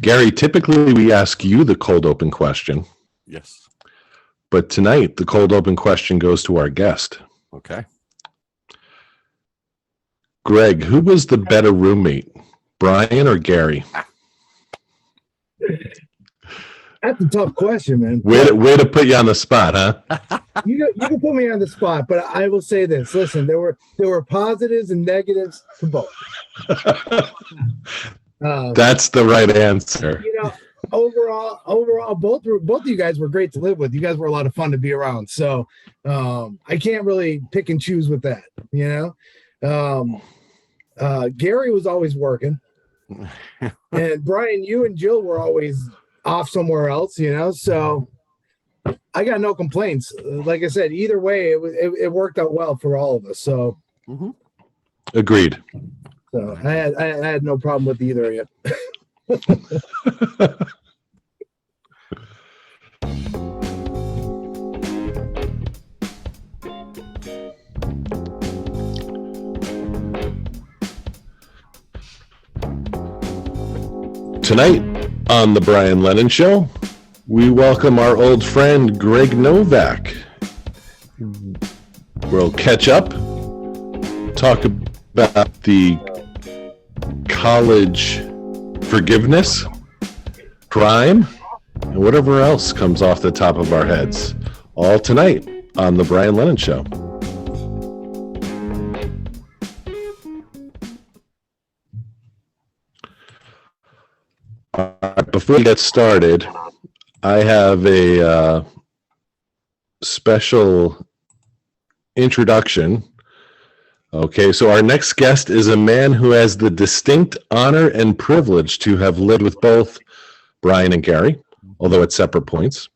Gary, typically we ask you the cold open question. Yes. But tonight, the cold open question goes to our guest. Okay. Greg, who was the better roommate, Brian or Gary? That's a tough question, man. Way to put you on the spot, huh? You can put me on the spot, but I will say this. Listen, there were positives and negatives to both. That's the right answer. Overall, both of you guys were great to live with. You guys were a lot of fun to be around. So I can't really pick and choose with that. Gary was always working, and Brian, you and Jill were always off somewhere else. So I got no complaints. Like I said, either way, it worked out well for all of us. So agreed. So I had no problem with either of you. Tonight on the Brian Lennon Show, we welcome our old friend Greg Novak. We'll catch up, talk about the college forgiveness, crime, and whatever else comes off the top of our heads. All tonight on the Brian Lennon Show. Before we get started, I have a special introduction. Okay, so our next guest is a man who has the distinct honor and privilege to have lived with both Brian and Gary, although at separate points.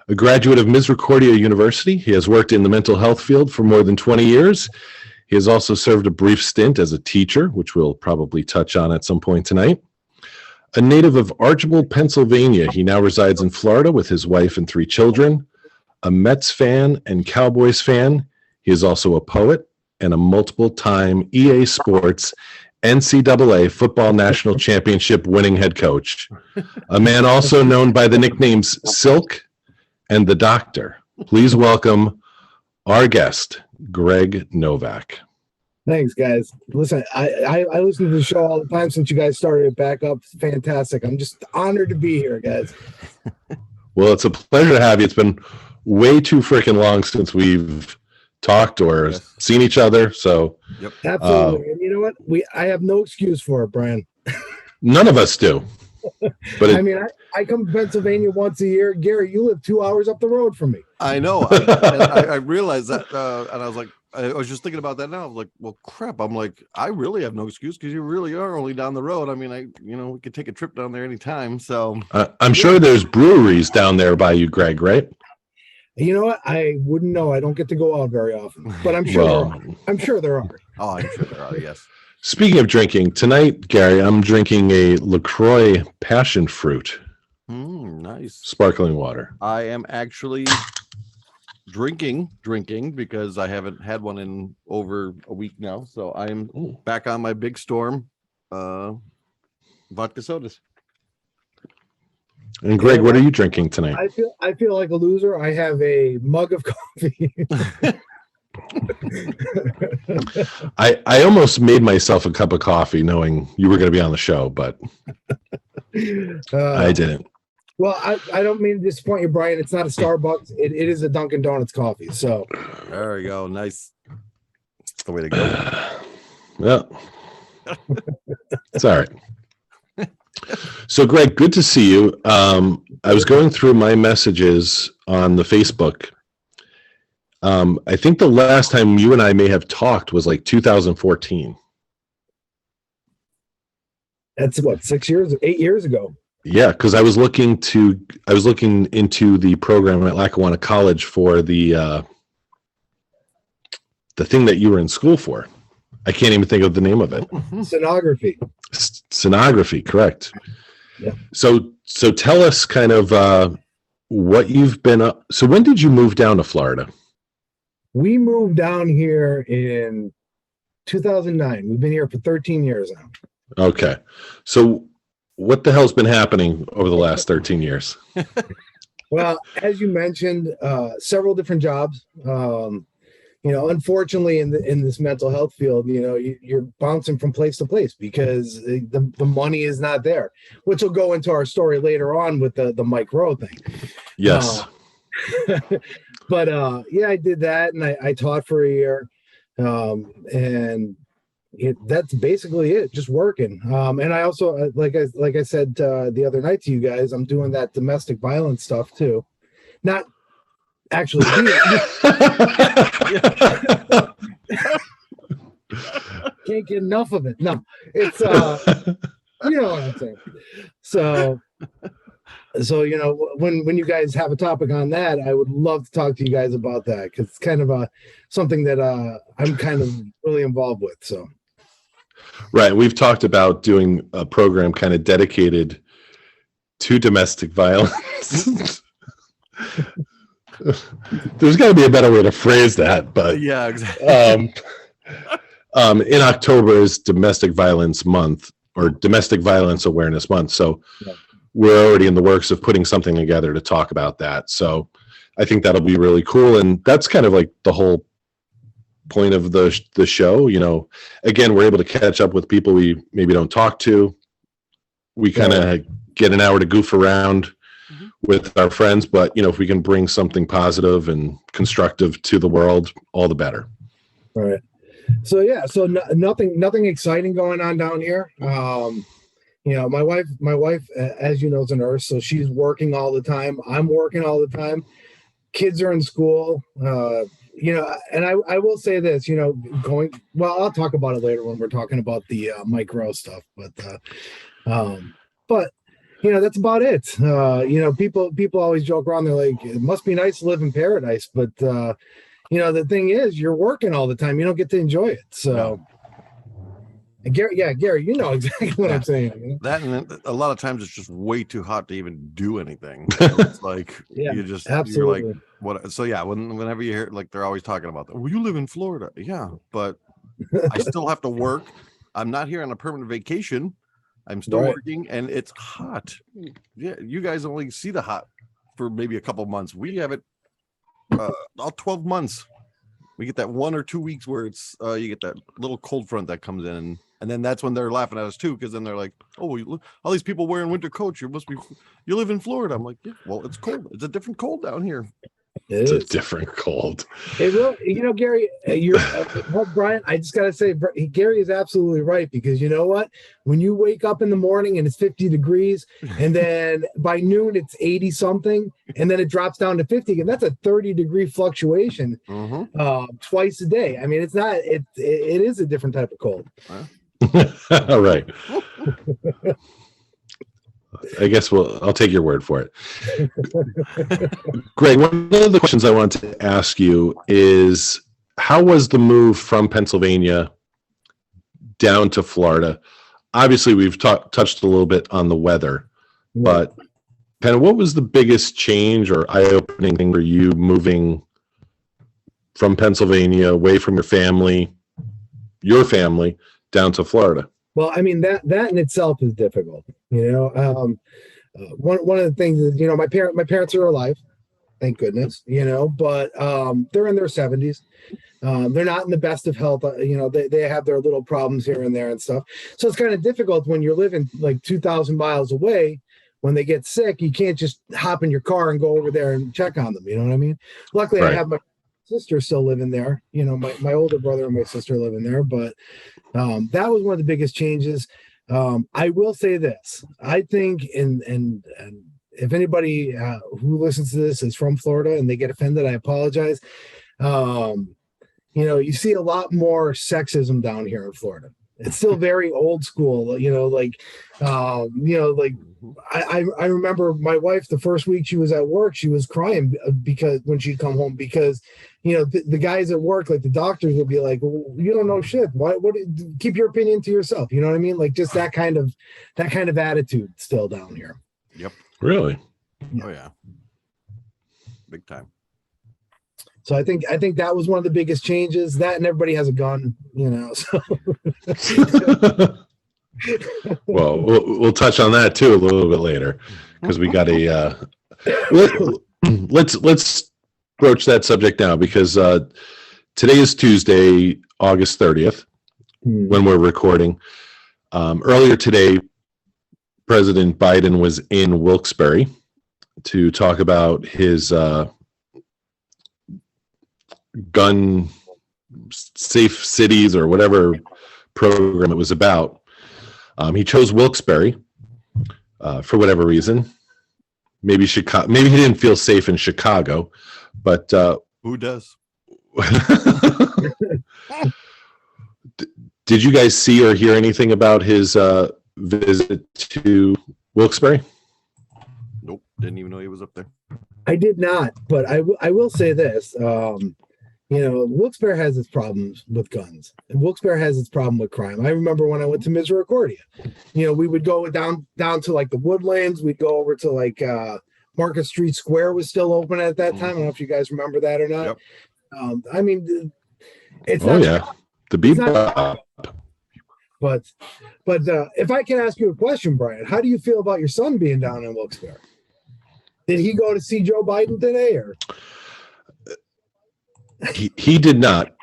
A graduate of Misericordia University, he has worked in the mental health field for more than 20 years. He has also served a brief stint as a teacher, which we'll probably touch on at some point tonight. A native of Archbald, Pennsylvania, he now resides in Florida with his wife and 3 children. A Mets fan and Cowboys fan, he is also a poet and a multiple-time EA Sports NCAA Football National Championship winning head coach. A man also known by the nicknames Silk and the Doctor. Please welcome our guest, Greg Novak. Thanks, guys. Listen, I listen to the show all the time since you guys started it back up. It's fantastic. I'm just honored to be here, guys. Well, it's a pleasure to have you. It's been way too freaking long since we've talked or seen each other. So absolutely. And you know what? I have no excuse for it, Brian. None of us do. But I come to Pennsylvania once a year. Gary, you live 2 hours up the road from me. I know. I realized that, and I was like, I was just thinking about that now. I'm like, well, crap. I'm like, I really have no excuse because you really are only down the road. I mean, we could take a trip down there anytime. So I'm sure there's breweries down there by you, Greg, right? You know what? I wouldn't know. I don't get to go out very often, but I'm sure. I'm sure there are. Oh, I'm sure there are. Yes. Speaking of drinking, tonight, Gary, I'm drinking a LaCroix passion fruit. Nice. Sparkling water. I am actually drinking because I haven't had one in over a week now. So I am back on my Big Storm vodka sodas. And Greg, what are you drinking tonight? I feel like a loser. I have a mug of coffee. I almost made myself a cup of coffee knowing you were going to be on the show, but I didn't. Well, I don't mean to disappoint you, Brian. It's not a Starbucks. It is a Dunkin' Donuts coffee. So there we go. Nice. That's the way to go. Well, it's all right. So, Greg, good to see you. I was going through my messages on the Facebook. I think the last time you and I may have talked was like 2014. That's what, 8 years ago. Yeah, because I was looking into the program at Lackawanna College for the thing that you were in school for. I can't even think of the name of it. Sonography. Sonography, correct. Yeah. So tell us kind of what you've been up. So when did you move down to Florida? We moved down here in 2009. We've been here for 13 years now. Okay. So what the hell's been happening over the last 13 years? Well, as you mentioned, several different jobs. Unfortunately, in this mental health field, you're bouncing from place to place because the money is not there, which will go into our story later on with the Mike Rowe thing. Yes. But I did that, and I taught for a year, and that's basically it, just working. And I also, like I said the other night to you guys, I'm doing that domestic violence stuff too. Not actually can't get enough of it. No, it's you know what I'm saying. So when you guys have a topic on that, I would love to talk to you guys about that, because it's kind of something that I'm kind of really involved with. So right, we've talked about doing a program kind of dedicated to domestic violence. There's got to be a better way to phrase that, but yeah, exactly. In October is Domestic Violence Month, or Domestic Violence Awareness Month. So we're already in the works of putting something together to talk about that. So I think that'll be really cool. And that's kind of like the whole point of the show. Again, we're able to catch up with people we maybe don't talk to. We kind of get an hour to goof around with our friends, but if we can bring something positive and constructive to the world, all the better. All right. So nothing exciting going on down here. My wife, as you know, is a nurse, so she's working all the time. I'm working all the time. Kids are in school. And I will say this, I'll talk about it later when we're talking about the Mike Rowe stuff, but that's about it. People always joke around. They're like, it must be nice to live in paradise, but the thing is, you're working all the time. You don't get to enjoy it. So, Gary, you know exactly what I'm saying. That, and a lot of times it's just way too hot to even do anything. It's like you just absolutely. You're like, what? So whenever you hear, like, they're always talking about that. Well, you live in Florida, but I still have to work. I'm not here on a permanent vacation. I'm still working, and it's hot. Yeah, you guys only see the hot for maybe a couple months. We have it all 12 months. We get that 1 or 2 weeks where it's you get that little cold front that comes in, and then that's when they're laughing at us too, because then they're like, "Oh, all these people wearing winter coats. You live in Florida." I'm like, "Yeah, well, it's cold. It's a different cold down here." It's a different cold. It will, Gary, Brian, I just got to say, Gary is absolutely right, because you know what? When you wake up in the morning and it's 50 degrees, and then by noon it's 80 something, and then it drops down to 50, and that's a 30-degree fluctuation twice a day. I mean, it is a different type of cold. All right. I guess I'll take your word for it. Greg, one of the questions I wanted to ask you is, how was the move from Pennsylvania down to Florida? Obviously, we've touched a little bit on the weather, but kind of what was the biggest change or eye-opening thing for you moving from Pennsylvania away from your family down to Florida? Well, I mean, that in itself is difficult. One of the things is, my parents are alive, thank goodness, but they're in their 70s. They're not in the best of health. They have their little problems here and there and stuff. So it's kind of difficult when you're living like 2,000 miles away. When they get sick, you can't just hop in your car and go over there and check on them. You know what I mean? Luckily, I have my sister still living there. My older brother and my sister live in there, but that was one of the biggest changes. I will say this. I think, and if anybody who listens to this is from Florida and they get offended, I apologize. You see a lot more sexism down here in Florida. It's still very old school, I remember my wife, the first week she was at work, she was crying because when she'd come home, because, the guys at work, like the doctors would be like, well, you don't know shit. What keep your opinion to yourself. You know what I mean? Like just that kind of attitude still down here. Yep. Really? Oh yeah. Big time. So I think that was one of the biggest changes. That, and everybody has a gun, so. Well, we'll touch on that too a little bit later because we got a let's broach that subject now because today is Tuesday, August 30th, when we're recording. Earlier today, President Biden was in Wilkes-Barre to talk about his gun safe cities or whatever program it was about. He chose Wilkes-Barre for whatever reason. Maybe Chicago. Maybe he didn't feel safe in Chicago, but Who does? Did you guys see or hear anything about his visit to Wilkes-Barre? Nope, didn't even know he was up there. I did not, but I will say this. Wilkes-Barre has its problems with guns, and Wilkes-Barre has its problem with crime. I remember when I went to Misericordia, we would go down to like the Woodlands. We'd go over to like Market Street Square was still open at that time. I don't know if you guys remember that or not. Yep. It's the bebop. But if I can ask you a question, Brian, how do you feel about your son being down in Wilkes-Barre? Did he go to see Joe Biden today, or? He did not.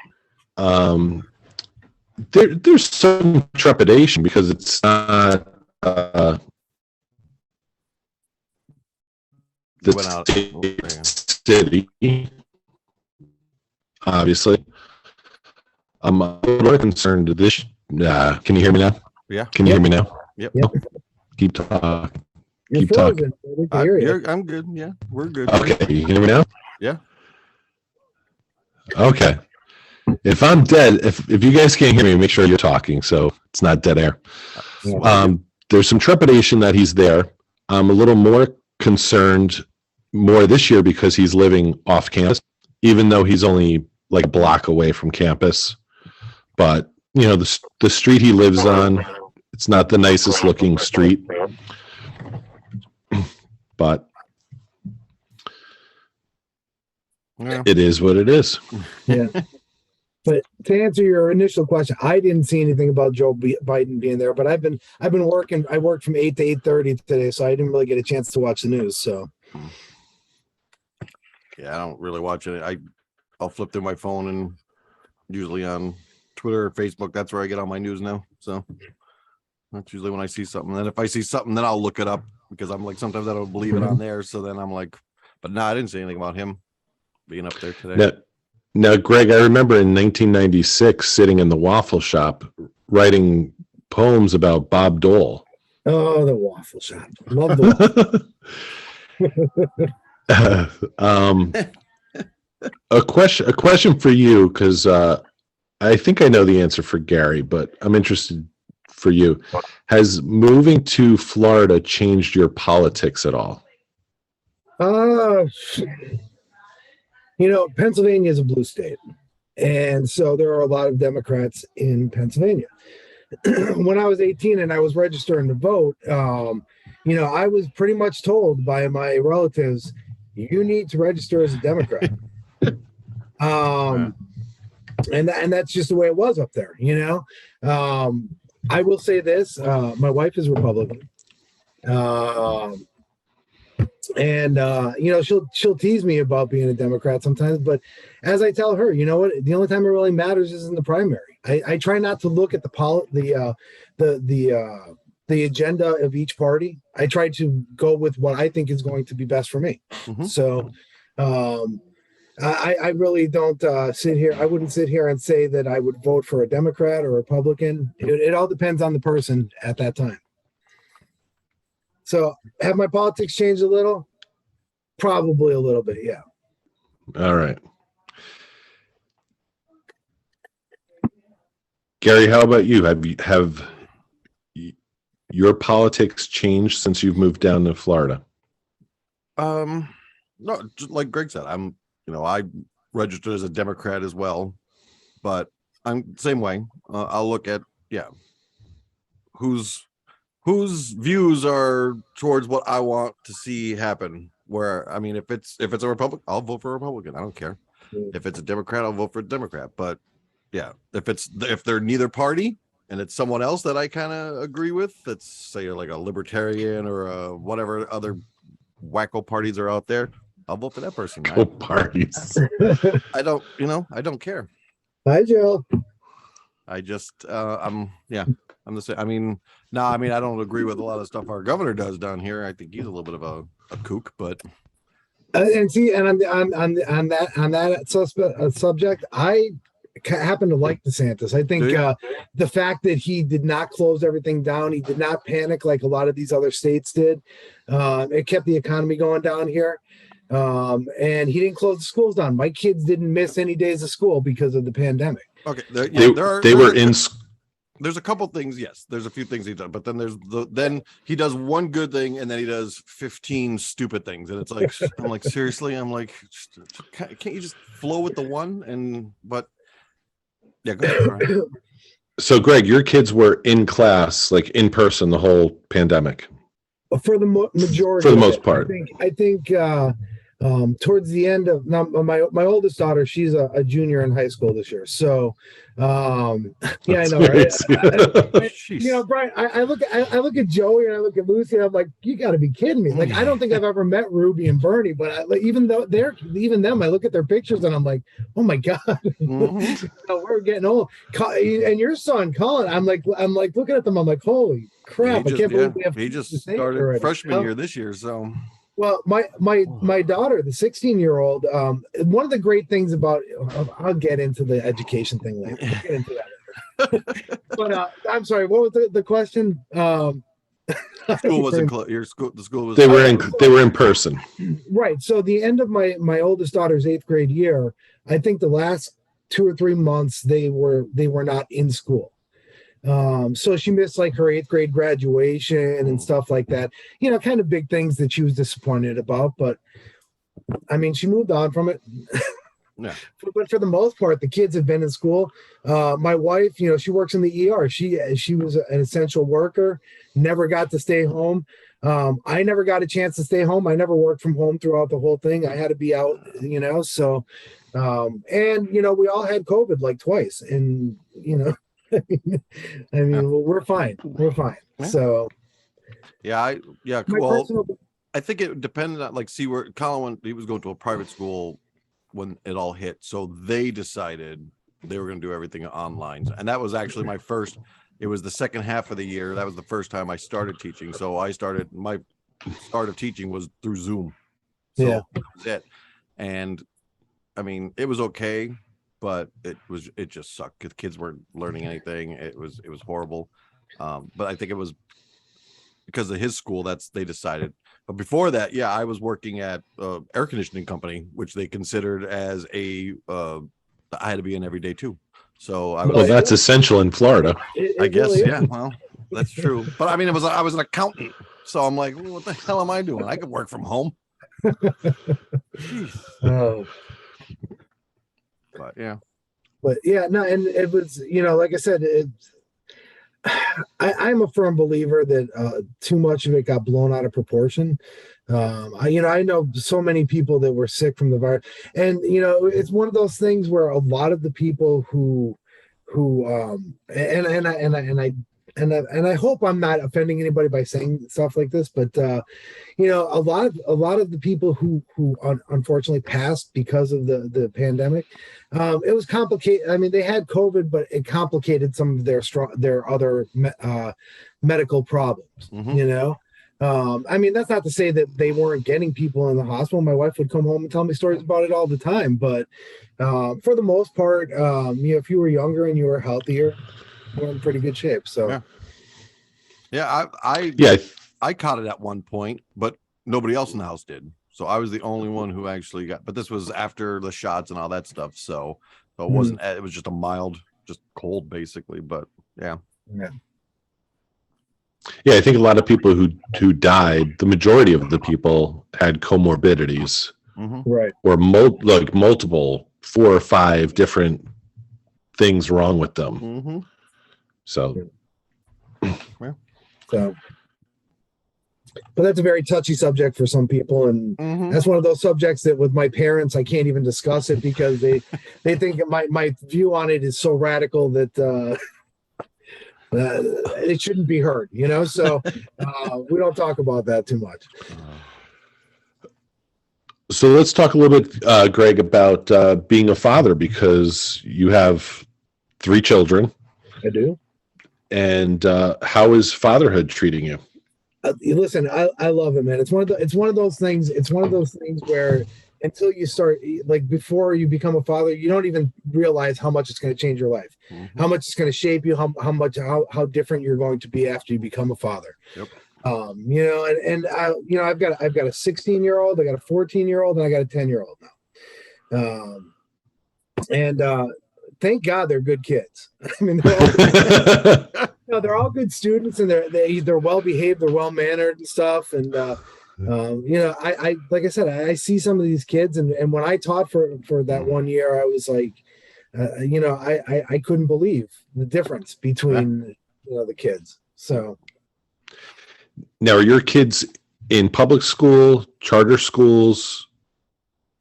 There's some trepidation because it's not the city. Obviously, I'm a little concerned. This. Can you hear me now? Yeah. Can you hear me now? Yep. Yep. Keep talking. You're Keep talking. I'm good. Yeah, we're good. Okay, you hear me now? Yeah. Okay. If I'm dead, if you guys can't hear me, make sure you're talking so it's not dead air. There's some trepidation that he's there. I'm a little more concerned more this year because he's living off campus, even though he's only like a block away from campus. But the street he lives on, it's not the nicest looking street. But it is what it is. Yeah. But to answer your initial question, I didn't see anything about Joe Biden being there, but I've been working. I worked from 8 to 8:30 today, so I didn't really get a chance to watch the news. So yeah, I don't really watch it. I'll flip through my phone and usually on Twitter or Facebook, that's where I get all my news now. So that's usually when I see something. Then if I see something, then I'll look it up because I'm like, sometimes I don't believe it on there. So then I'm like, but no, I didn't see anything about him being up there today. Now, Greg, I remember in 1996 sitting in the waffle shop writing poems about Bob Dole. Oh, the waffle shop. Love the A question for you, because I think I know the answer for Gary, but I'm interested for you. Has moving to Florida changed your politics at all? Pennsylvania is a blue state, and so there are a lot of Democrats in Pennsylvania. When I was 18 and I was registering to vote, I was pretty much told by my relatives, you need to register as a Democrat. And that's just the way it was up there, I will say this, my wife is Republican. She'll tease me about being a Democrat sometimes, but as I tell her, you know what, the only time it really matters is in the primary. I try not to look at the agenda of each party. I try to go with what I think is going to be best for me. Mm-hmm. So I really don't sit here. I wouldn't sit here and say that I would vote for a Democrat or a Republican. It all depends on the person at that time. So have my politics changed a little? Probably a little bit, yeah. All right. Gary, how about you? Have your politics changed since you've moved down to Florida? No, just like Greg said, I registered as a Democrat as well, but I'm same way. I'll look at whose views are towards what I want to see happen. Where if it's a Republican, I'll vote for a Republican. I don't care. If it's a Democrat, I'll vote for a Democrat. But yeah, if they're neither party, and it's someone else that I kind of agree with, that's say like a libertarian or whatever other wacko parties are out there, I'll vote for that person. Parties. I don't care. Hi, Joe. I just I'm the same. I mean, I don't agree with a lot of stuff our governor does down here. I think he's a little bit of a kook, but And see, and on that subject, I happen to like DeSantis. I think the fact that he did not close everything down, he did not panic like a lot of these other states did. It kept the economy going down here. And he didn't close the schools down. My kids didn't miss any days of school because of the pandemic. Okay, there's a couple things. Yes, there's a few things he's done, but then then he does one good thing, and then he does 15 stupid things, and it's like I'm like, seriously, I'm like, can't you just flow with the one? But yeah, go ahead, Brian. So, Greg, your kids were in class, like in person, the whole pandemic. For the majority, for the most part. I think towards the end of now, my oldest daughter, she's a junior in high school this year. So, yeah, I know, right? Brian, I look at Joey and I look at Lucy, and I'm like, you got to be kidding me! Like, I don't think I've ever met Ruby and Bernie, but even them, I look at their pictures and I'm like, oh my god, we're getting old. And your son, Colin, I'm like looking at them, I'm like, holy crap! I can't believe he just started freshman year this year, so. Well, my daughter, the 16-year-old, one of the great things about, I'll get into the education thing later. We'll get into that later. But I'm sorry, what was the question? School wasn't closed. The school was. They were in person. Right. So the end of my oldest daughter's 8th grade year, I think the last 2 or 3 months they were not in school. So she missed like her 8th grade graduation and stuff like that, kind of big things that she was disappointed about, but I mean, she moved on from it. Yeah. But for the most part, the kids have been in school. My wife, she works in the ER. She was an essential worker, never got to stay home. I never got a chance to stay home. I never worked from home throughout the whole thing. I had to be out, so, and, we all had COVID like twice, and, I mean, we're fine. We're fine. Yeah. So, cool. I think it depended on where Colin he was going to a private school when it all hit, so they decided they were going to do everything online, and that was actually my first. It was the second half of the year. That was the first time I started teaching. So my start of teaching was through Zoom. So that was it, and I mean, it was okay. But it just sucked. The kids weren't learning anything. It was horrible. But I think it was because of his school they decided. But before that, I was working at air conditioning company, which they considered as I had to be in every day too. So that's essential in Florida. I guess, yeah. Well, that's true. But I mean, I was an accountant, so I'm like, well, what the hell am I doing? I could work from home. Oh. But no, and it was, like I said, I'm a firm believer that too much of it got blown out of proportion. I know so many people that were sick from the virus, and it's one of those things where a lot of the people who and I hope I'm not offending anybody by saying stuff like this, but a lot of the people who unfortunately passed because of the pandemic, it was complicated. I mean, they had COVID, but it complicated some of their other medical problems. Mm-hmm. I mean, that's not to say that they weren't getting people in the hospital. My wife would come home and tell me stories about it all the time, but for the most part, if you were younger and you were healthier, we're in pretty good shape. So I caught it at one point, but nobody else in the house did. So I was the only one who actually got, but this was after the shots and all that stuff. So it wasn't, it was just a mild, just cold basically, but yeah. Yeah, I think a lot of people who died, the majority of the people had comorbidities, right? Or multiple 4 or 5 different things wrong with them. Mm-hmm. So, but that's a very touchy subject for some people, and that's one of those subjects that with my parents I can't even discuss it because they think my view on it is so radical that it shouldn't be heard, so we don't talk about that too much. So let's talk a little bit, Greg, about being a father, because you have 3 children. I do. And how is fatherhood treating you? Listen, I love it, man. It's one of those things. It's one of those things where until you start, like before you become a father, you don't even realize how much it's going to change your life, how much it's going to shape you, how different you're going to be after you become a father. Yep. I've got a 16-year-old, I got a 14-year-old, and I got a 10-year-old now. Thank God they're good kids. I mean, they're all good students, and they're well behaved, they're well mannered and stuff. And I like I said, I see some of these kids, and when I taught for that 1 year, I was like, I couldn't believe the difference between the kids. So. Now, are your kids in public school, charter schools?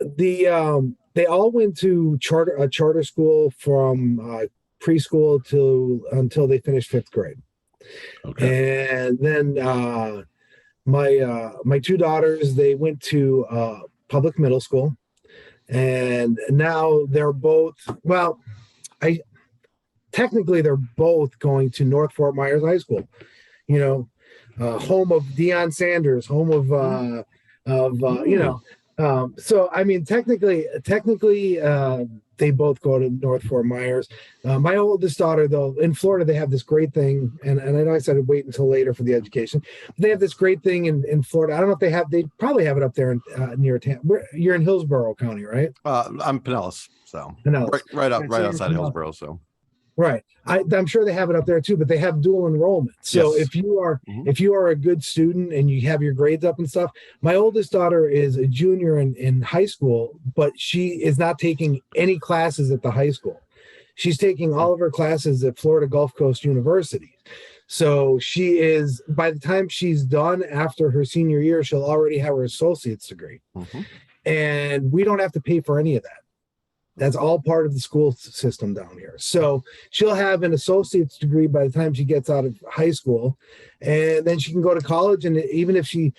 They all went to charter school from preschool until they finished 5th grade. Okay. And then my 2 daughters, they went to public middle school, and now they're both technically they're both going to North Fort Myers High School. Home of Deion Sanders, home of so I mean, technically, they both go to North Fort Myers. My oldest daughter, though, in Florida, they have this great thing, and I know I said wait until later for the education. But they have this great thing in Florida. I don't know if they probably have it up there near Tampa. You're in Hillsborough County, right? I'm Pinellas, so Pinellas. right outside Hillsborough, so. Right. I'm sure they have it up there too, but they have dual enrollment. So yes. If you are a good student and you have your grades up and stuff, my oldest daughter is a junior in high school, but she is not taking any classes at the high school. She's taking all of her classes at Florida Gulf Coast University. So she is, by the time she's done after her senior year, she'll already have her associate's degree. And we don't have to pay for any of that. That's all part of the school system down here. So she'll have an associate's degree by the time she gets out of high school, and then she can go to college. And even if she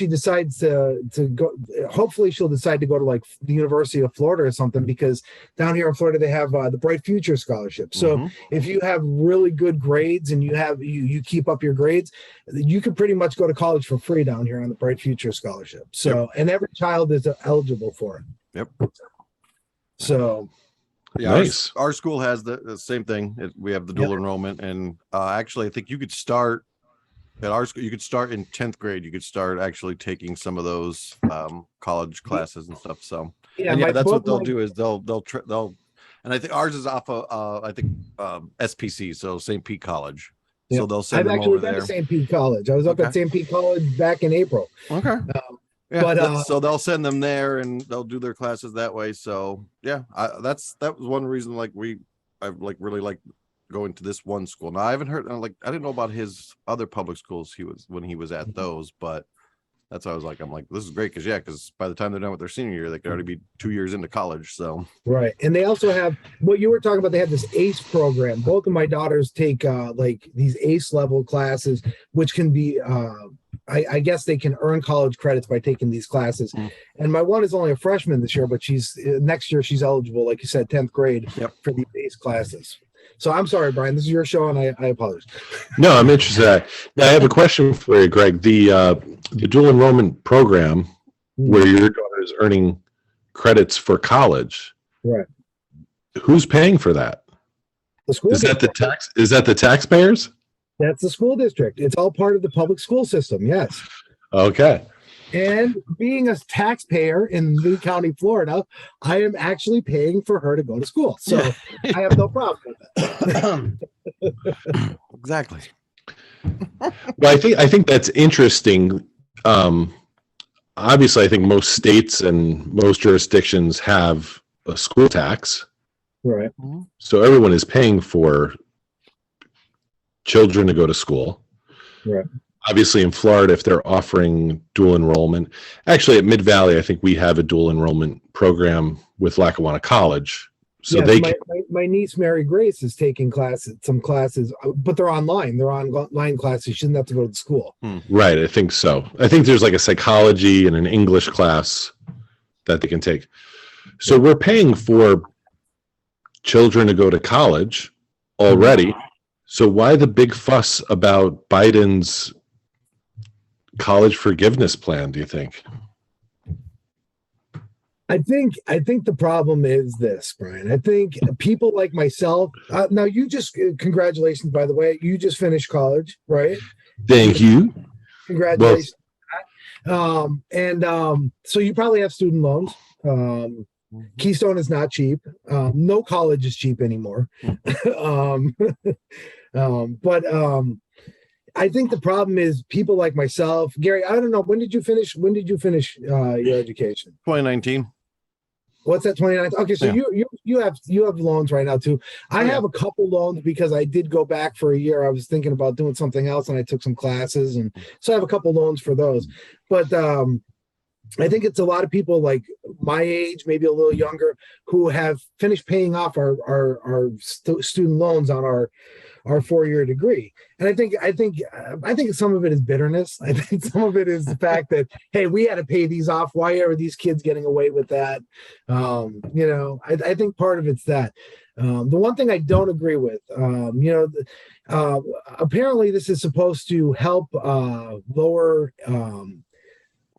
decides to go, hopefully she'll decide to go to like the University of Florida or something, because down here in Florida they have the Bright Future Scholarship. So if you have really good grades and you keep up your grades, you can pretty much go to college for free down here on the Bright Future Scholarship. So and every child is eligible for it. Yep. So, yeah, nice. Our school has the same thing. We have the dual enrollment, and actually, I think you could start at our school. You could start in 10th grade. You could start actually taking some of those college classes and stuff. So, that's what they'll do is they'll, and I think ours is off of SPC, so St. Pete College. Yep. So they'll send them over there. I've actually been to St. Pete College. I was up at St. Pete College back in April. Okay. Yeah, but so they'll send them there and they'll do their classes that way. So that was one reason I really like going to this one school. Now I haven't heard I didn't know about his other public schools when he was at those, but that's why I'm like this is great because by the time they're done with their senior year, they could already be 2 years into college. So right, and they also have what you were talking about. They have this ACE program. Both of my daughters take these ACE level classes, which can be. I guess they can earn college credits by taking these classes. And my one is only a freshman this year, but next year she's eligible, like you said, 10th grade for these ACE classes. So I'm sorry, Brian, this is your show, and I apologize. No, I'm interested in that. Now, I have a question for you, Greg. The dual enrollment program where your daughter is earning credits for college, right? Who's paying for that? The school. Is that the taxpayers? That's the school district. It's all part of the public school system. Yes. Okay. And being a taxpayer in Lee County, Florida, I am actually paying for her to go to school. So I have no problem with that. Exactly. Well, I think that's interesting. Obviously, I think most states and most jurisdictions have a school tax. Right. So everyone is paying for children to go to school. Right. Obviously, in Florida, if they're offering dual enrollment, actually at Mid Valley, I think we have a dual enrollment program with Lackawanna College. So yes, they my niece Mary Grace is taking some classes, but they're online. They're online classes. She doesn't have to go to school. right. I think so. I think there's like a psychology and an English class that they can take. So we're paying for children to go to college already. So why the big fuss about Biden's college forgiveness plan, do you think? I think the problem is this, Brian. I think people like myself. Now, you just congratulations, by the way. You just finished college, right? Thank you. Congratulations. So you probably have student loans. Keystone is not cheap. No college is cheap anymore. But I think the problem is people like myself. Gary, I don't know. When did you finish your education? 2019. What's that, 29? Okay, so yeah. you have loans right now too. I have a couple loans because I did go back for a year. I was thinking about doing something else and I took some classes, and so I have a couple loans for those. But I think it's a lot of people like my age, maybe a little younger, who have finished paying off our student loans on our 4-year degree. And I think some of it is bitterness. I think some of it is the fact that, hey, we had to pay these off. Why are these kids getting away with that? I think part of it's that. The one thing I don't agree with, apparently this is supposed to help lower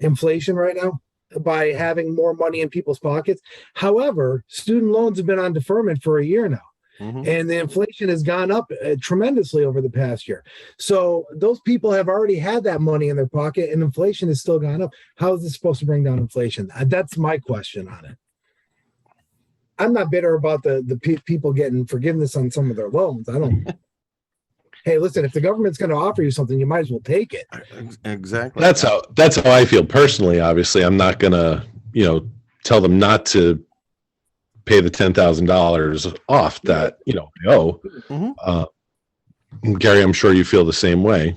inflation right now by having more money in people's pockets. However, student loans have been on deferment for a year now. And the inflation has gone up tremendously over the past year. So those people have already had that money in their pocket, and inflation has still gone up. How is this supposed to bring down inflation? That's my question on it. I'm not bitter about the people getting forgiveness on some of their loans. I don't. Hey, listen, if the government's going to offer you something, you might as well take it. Exactly. That's how I feel personally. Obviously, I'm not going to, tell them not to pay the $10,000 off that, they owe. Gary, I'm sure you feel the same way.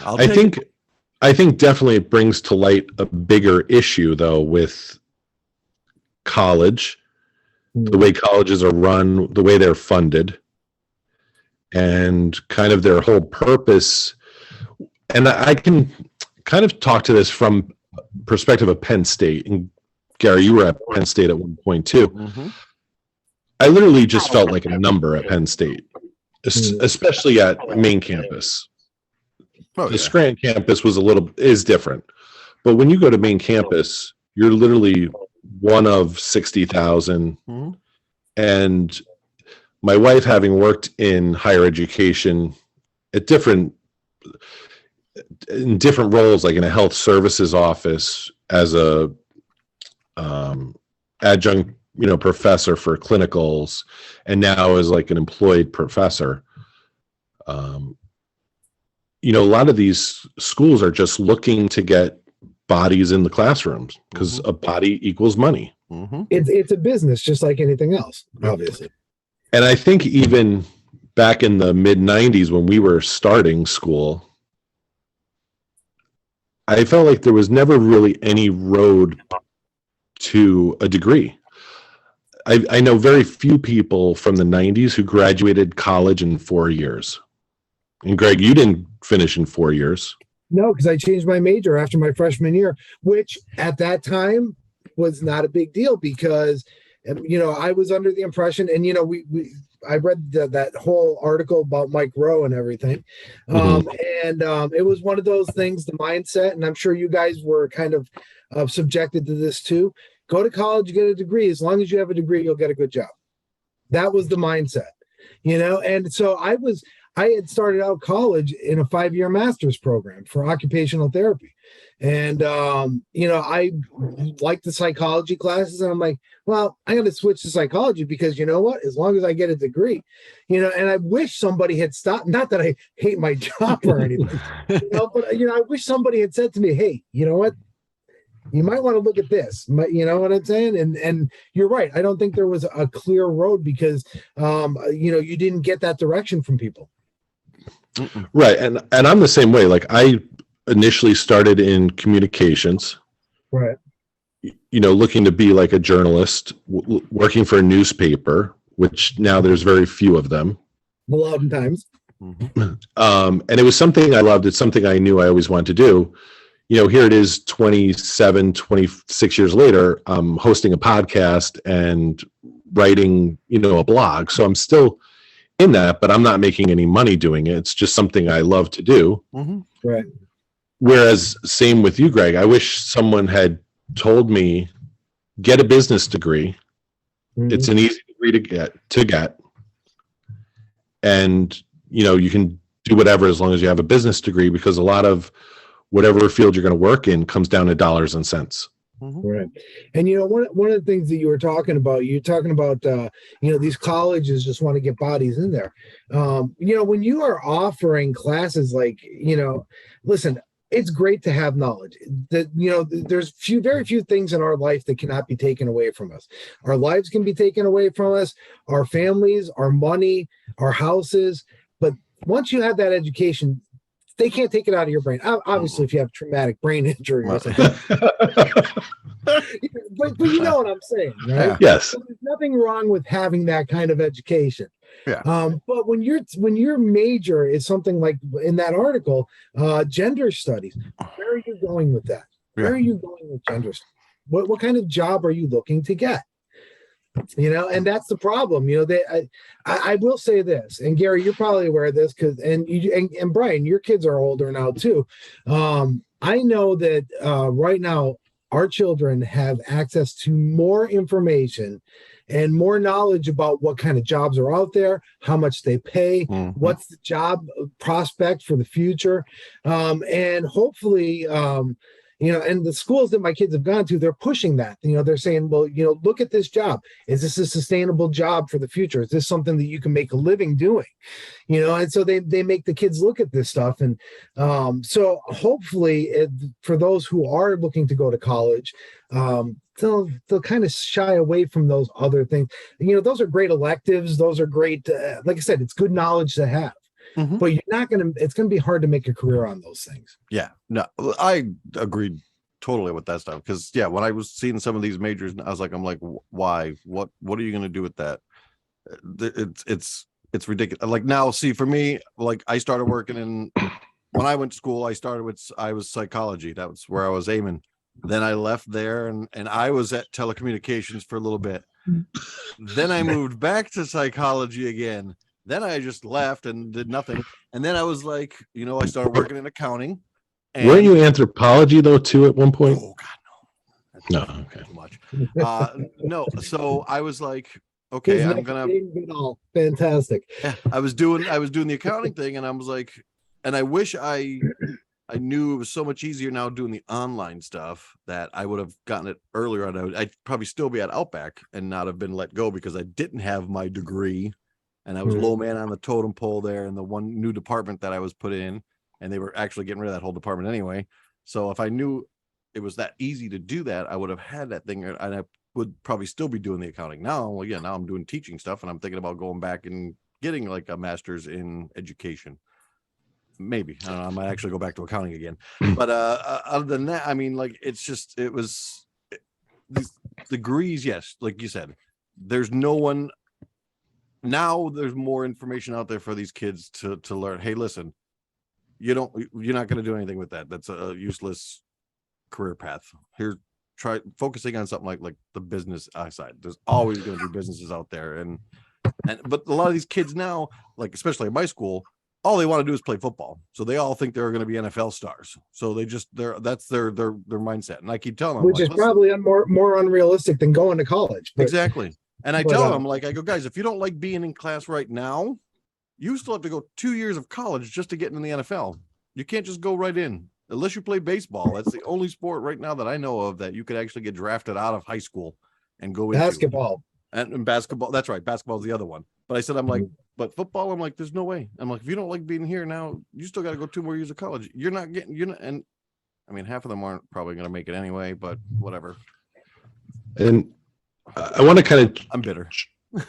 I think definitely it brings to light a bigger issue though with college, the way colleges are run, the way they're funded, and kind of their whole purpose. And I can kind of talk to this from perspective of Penn State. And Gary, you were at Penn State at one point too. I literally just felt like a number at Penn State, especially at main campus. The Scranton campus is different, but when you go to main campus, you're literally one of 60,000. And my wife, having worked in higher education in different roles, like in a health services office as a adjunct, professor for clinicals, and now as like an employed professor. A lot of these schools are just looking to get bodies in the classrooms because a body equals money. It's a business just like anything else, obviously. And I think even back in the mid 90s when we were starting school, I felt like there was never really any road to a degree. I know very few people from the 90s who graduated college in 4 years. And Greg, you didn't finish in 4 years. No, because I changed my major after my freshman year, which at that time was not a big deal because, I was under the impression, and, I read that whole article about Mike Rowe and everything. And it was one of those things, the mindset, and I'm sure you guys were kind of subjected to this too. Go to college, get a degree. As long as you have a degree, you'll get a good job. That was the mindset, and so I had started out college in a 5-year master's program for occupational therapy. And, I liked the psychology classes, and I'm like, well, I got to switch to psychology because you know what, as long as I get a degree, and I wish somebody had stopped, not that I hate my job or anything, but, I wish somebody had said to me, hey, you know what, you might want to look at this, you know what I'm saying? And you're right. I don't think there was a clear road because, you didn't get that direction from people. Right. And I'm the same way. Like I initially started in communications. Right. looking to be like a journalist, working for a newspaper, which now there's very few of them. A lot of times. And it was something I loved. It's something I knew I always wanted to do. Here it is 26 years later, I'm hosting a podcast and writing, a blog. So I'm still in that, but I'm not making any money doing it. It's just something I love to do. Right. Whereas same with you, Greg, I wish someone had told me, get a business degree. It's an easy degree to get. And, you can do whatever as long as you have a business degree, because a lot of whatever field you're going to work in comes down to dollars and cents. Right. And, one of the things that you're talking about, these colleges just want to get bodies in there. When you are offering classes like, listen, it's great to have knowledge that, there's very few things in our life that cannot be taken away from us. Our lives can be taken away from us, our families, our money, our houses. But once you have that education, they can't take it out of your brain. Obviously, if you have traumatic brain injury or something. but you know what I'm saying, right? Yes. So there's nothing wrong with having that kind of education. Yeah. But when your major is something like in that article, gender studies, where are you going with that? Yeah. Where are you going with gender studies? What kind of job are you looking to get? And that's the problem. I will say this, and Gary, you're probably aware of this and Brian, your kids are older now too. I know that right now our children have access to more information and more knowledge about what kind of jobs are out there, how much they pay, what's the job prospect for the future, and hopefully. And the schools that my kids have gone to, they're pushing that. They're saying, well, look at this job. Is this a sustainable job for the future? Is this something that you can make a living doing? And so they make the kids look at this stuff. And so hopefully for those who are looking to go to college, they'll kind of shy away from those other things. Those are great electives. Those are great. Like I said, it's good knowledge to have. But it's going to be hard to make a career on those things. Yeah, no, I agreed totally with that stuff. Because when I was seeing some of these majors, I'm like, why? What are you going to do with that? It's ridiculous. Like now, see, for me, like I started working when I went to school, I was psychology. That was where I was aiming. Then I left there and I was at telecommunications for a little bit. Then I moved back to psychology again. Then I just left and did nothing. And then I was like, I started working in accounting. And weren't you anthropology though too at one point? Oh God, no. No, okay. Too much. No. So I was like, okay, I'm gonna. Fantastic. Yeah, I was doing the accounting thing, and I was like, and I wish I knew it was so much easier now doing the online stuff that I would have gotten it earlier on. I'd probably still be at Outback and not have been let go because I didn't have my degree. And I was low man on the totem pole there in the one new department that I was put in, and they were actually getting rid of that whole department anyway. So if I knew it was that easy to do that, I would have had that thing, and I would probably still be doing the accounting now. Well, now I'm doing teaching stuff, and I'm thinking about going back and getting like a master's in education. Maybe I don't know, I might actually go back to accounting again. But other than that, I mean, like these degrees. Yes, like you said, there's no one. Now there's more information out there for these kids to learn. Hey, listen, you're not going to do anything with that. That's a useless career path. Here, try focusing on something like the business side. There's always going to be businesses out there, but a lot of these kids now, like especially at my school, all they want to do is play football. So they all think they're going to be NFL stars. So that's their mindset. And I keep telling them, which is probably more unrealistic than going to college. Exactly. And I tell them, like, I go, guys, if you don't like being in class right now, you still have to go 2 years of college just to get in the NFL. You can't just go right in unless you play baseball. That's the only sport right now that I know of that you could actually get drafted out of high school and go into. Basketball. And basketball. That's right. Basketball is the other one. But I said, I'm like, but football, I'm like, there's no way. I'm like, if you don't like being here now, you still got to go 2 more years of college. And I mean, half of them aren't probably going to make it anyway, but whatever. And I want to kind of. I'm bitter.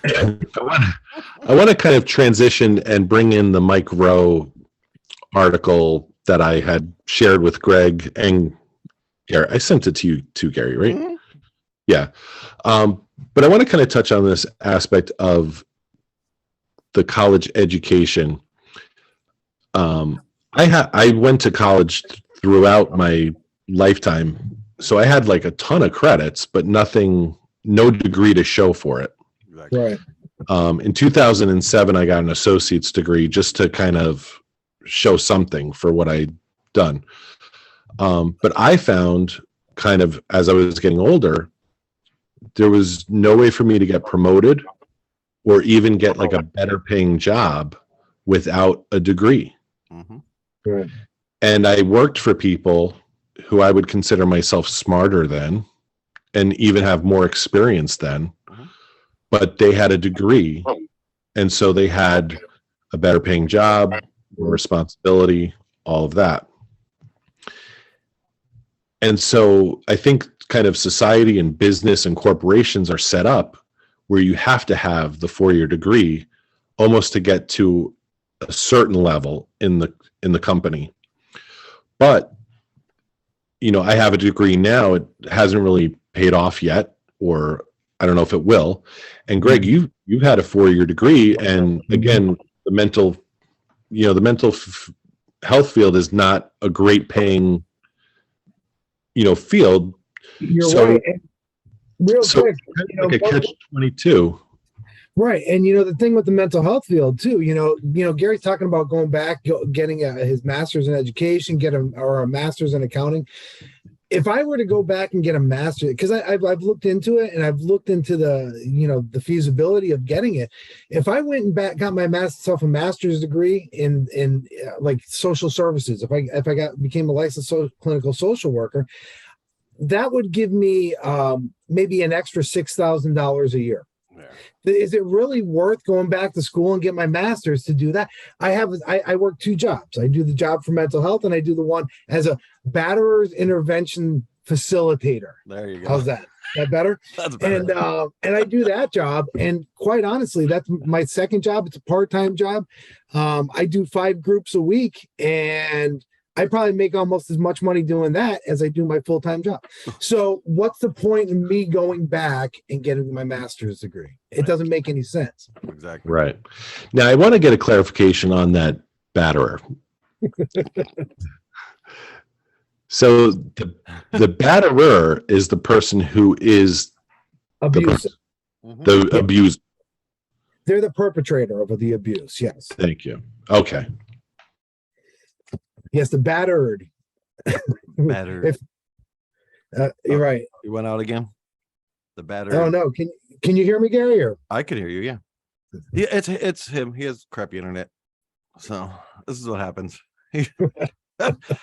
I want to kind of transition and bring in the Mike Rowe article that I had shared with Greg and Gary. I sent it to you too, Gary, right? Mm-hmm. Yeah. But I want to kind of touch on this aspect of the college education. I went to college throughout my lifetime, so I had like a ton of credits, but no degree to show for it. Exactly. Right. In 2007, I got an associate's degree just to kind of show something for what I'd done. But I found kind of as I was getting older, there was no way for me to get promoted or even get like a better paying job without a degree. Mm-hmm. Right. And I worked for people who I would consider myself smarter than and even have more experience than, but they had a degree. And so they had a better paying job, more responsibility, all of that. And so I think kind of society and business and corporations are set up where you have to have the 4-year degree almost to get to a certain level in the company. But, you know, I have a degree now. It hasn't really paid off yet, or I don't know if it will. And Greg, you've had a 4-year degree, and again, the mental health field is not a great paying, field. You're So- right. And real quick, Like a catch-22. right. And the thing with the mental health field too, Gary's talking about going back, getting his master's in education, or a master's in accounting. If I were to go back and get a master's, because I've looked into it, and I've looked into the feasibility of getting it. If I went and got myself a master's degree in like social services, if I became a licensed clinical social worker, that would give me maybe an extra $6,000 a year. Yeah. Is it really worth going back to school and get my master's to do that? I work 2 jobs. I do the job for mental health, and I do the one as a batterer's intervention facilitator. There you go. How's that? That better? That's better. And I do that job, and quite honestly, that's my second job. It's a part-time job. I do 5 groups a week, and I probably make almost as much money doing that as I do my full-time job. So what's the point in me going back and getting my master's degree? It doesn't make any sense. Exactly. Right. Now, I want to get a clarification on that batterer. So the batterer is the person who is Abuse. the abuser. They're the perpetrator of the abuse. Yes. Thank you. Okay. Yes, the battered. Battered. You're right. You went out again? The battered. Oh no. Can you hear me, Gary? Or I can hear you, yeah. Yeah, it's him. He has crappy internet. So this is what happens.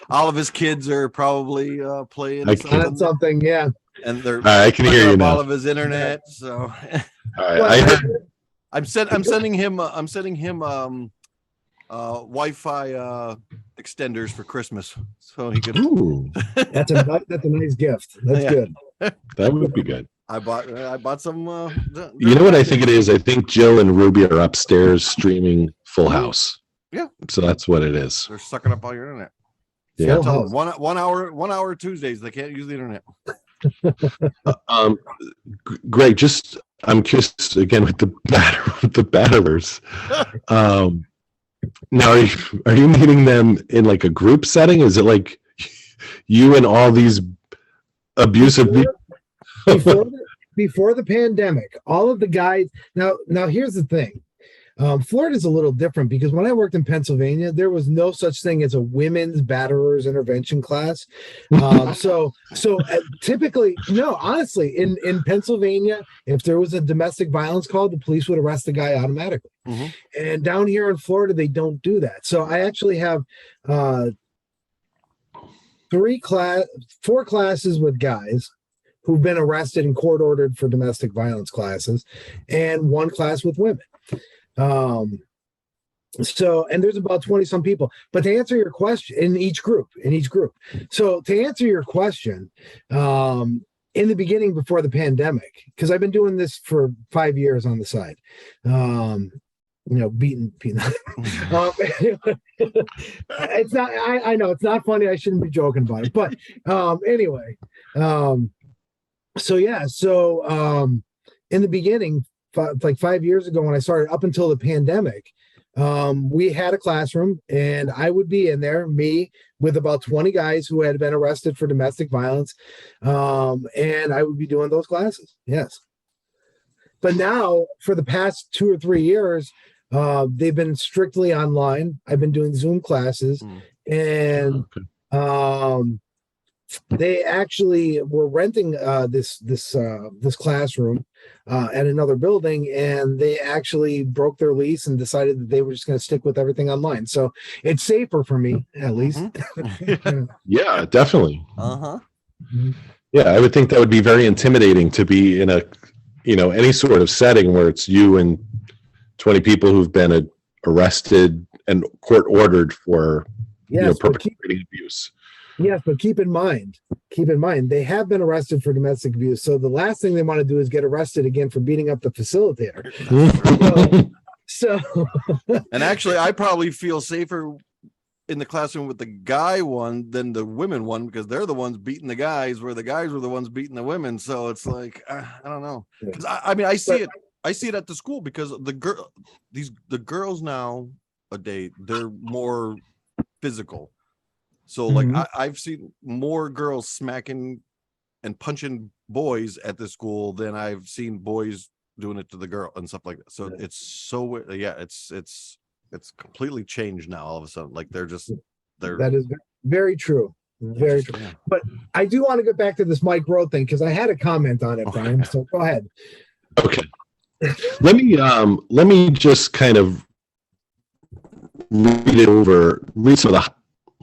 All of his kids are probably playing something, yeah. And they're I can hear you now. all of his internet. So I'm sending him Wi-Fi extenders for Christmas, so he could. Ooh, that's a nice gift. That's good. that would be good. I bought some. You know what I think it is? I think Jill and Ruby are upstairs streaming Full House. Yeah. So that's what it is. They're sucking up all your internet. Yeah. Tell them 1 hour Tuesdays they can't use the internet. Greg, I'm curious again with the batterers. Now, are you meeting them in like a group setting? Is it like you and all these abusive people? Before the pandemic, all of the guys. Now here's the thing. Florida's a little different because when I worked in Pennsylvania, there was no such thing as a women's batterers intervention class. So typically, no, honestly, in Pennsylvania, if there was a domestic violence call, the police would arrest the guy automatically. Mm-hmm. And down here in Florida, they don't do that. So I actually have 4 classes with guys who've been arrested and court ordered for domestic violence classes, and 1 class with women. So, and there's about 20 some people, but to answer your question in each group, so to answer your question, in the beginning before the pandemic, because I've been doing this for 5 years on the side, beating it's not, I know it's not funny. I shouldn't be joking about it, but, anyway, In the beginning, like 5 years ago when I started, up until the pandemic, we had a classroom, and I would be in there, me with about 20 guys who had been arrested for domestic violence, and I would be doing those classes. Yes. But now, for the past 2 or 3 years, they've been strictly online. I've been doing Zoom classes, and they actually were renting this classroom at another building, and they actually broke their lease and decided that they were just going to stick with everything online. So it's safer for me, at least. Yeah, definitely. Uh-huh. Yeah, I would think that would be very intimidating to be in a, any sort of setting where it's you and 20 people who've been arrested and court ordered for perpetrating abuse. Yes, but keep in mind, they have been arrested for domestic abuse. So the last thing they want to do is get arrested again for beating up the facilitator. And actually, I probably feel safer in the classroom with the guy one than the women one, because they're the ones beating the guys, where the guys were the ones beating the women. So it's like, I don't know. Because I see it at the school, because the girls nowadays, they're more physical. So like I've seen more girls smacking and punching boys at the school than I've seen boys doing it to the girl and stuff like that. So it's completely changed now all of a sudden. Like they're that is very true. Very true. Yeah. But I do want to get back to this Mike Rowe thing, because I had a comment on it, Brian. So go ahead. Okay. Let me just kind of read some of the.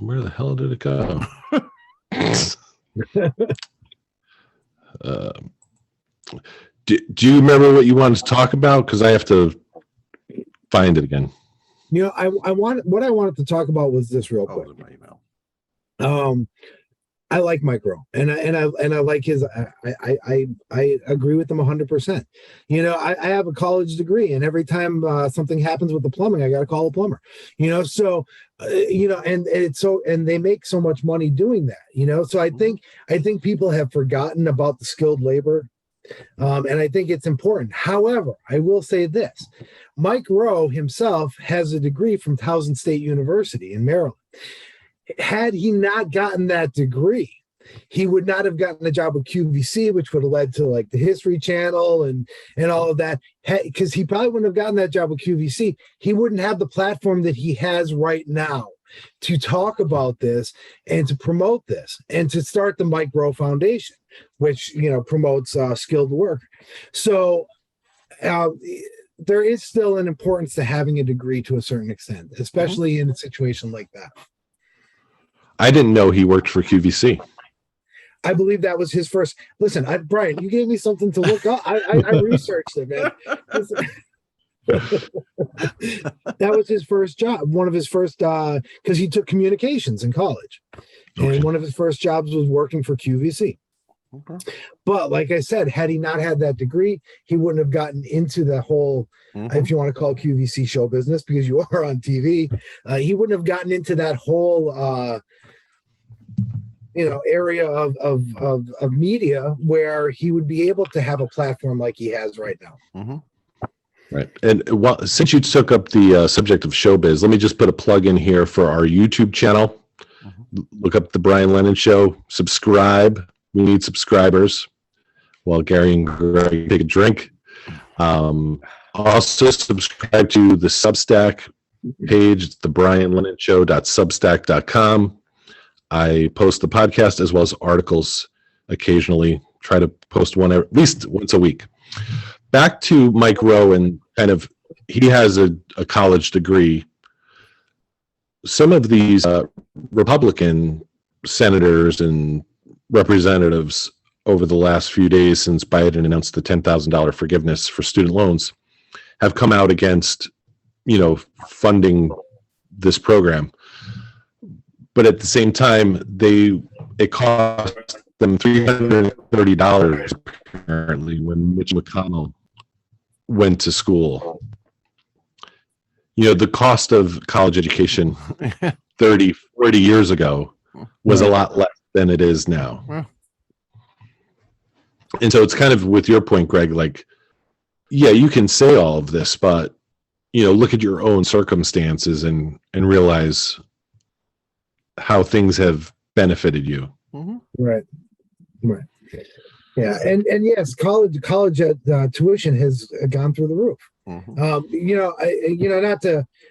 Where the hell did it go? Do you remember what you wanted to talk about? Because I have to find it again. What I wanted to talk about was this real quick. My email. I like Mike Rowe, and I like his. I agree with him 100%. I have a college degree, and every time something happens with the plumbing, I got to call a plumber. And they make so much money doing that. So I think people have forgotten about the skilled labor, and I think it's important. However, I will say this: Mike Rowe himself has a degree from Towson State University in Maryland. Had he not gotten that degree, he would not have gotten a job with QVC, which would have led to like the History Channel and all of that. Because he probably wouldn't have gotten that job with QVC. He wouldn't have the platform that he has right now to talk about this and to promote this and to start the Mike Rowe Foundation, which promotes skilled work. So there is still an importance to having a degree to a certain extent, especially in a situation like that. I didn't know he worked for QVC. I believe that was his first. Listen, Brian, you gave me something to look up. I researched it, man. That was his first job. One of his first, because he took communications in college, and one of his first jobs was working for QVC. Okay. But like I said, had he not had that degree, he wouldn't have gotten into the whole, if you want to call QVC show business, because you are on TV, he wouldn't have gotten into that whole, area of media where he would be able to have a platform like he has right now. Right. And since you took up the subject of showbiz, let me just put a plug in here for our YouTube channel. Look up the Brian Lennon Show. Subscribe. We need subscribers while Gary and Greg take a drink. Also subscribe to the Substack page, thebrianlennonshow.substack.com. I post the podcast as well as articles occasionally. Try to post one at least once a week. Back to Mike Rowe, and he has a college degree. Some of these Republican senators and representatives over the last few days since Biden announced the $10,000 forgiveness for student loans have come out against, funding this program. But at the same time, it cost them $330 apparently when Mitch McConnell went to school. The cost of college education 30, 40 years ago was a lot less than it is now. And so it's kind of with your point, Greg, like, yeah, you can say all of this, but, look at your own circumstances and realize how things have benefited you. Mhm. Right. Yeah, and yes, college tuition has gone through the roof. Mhm.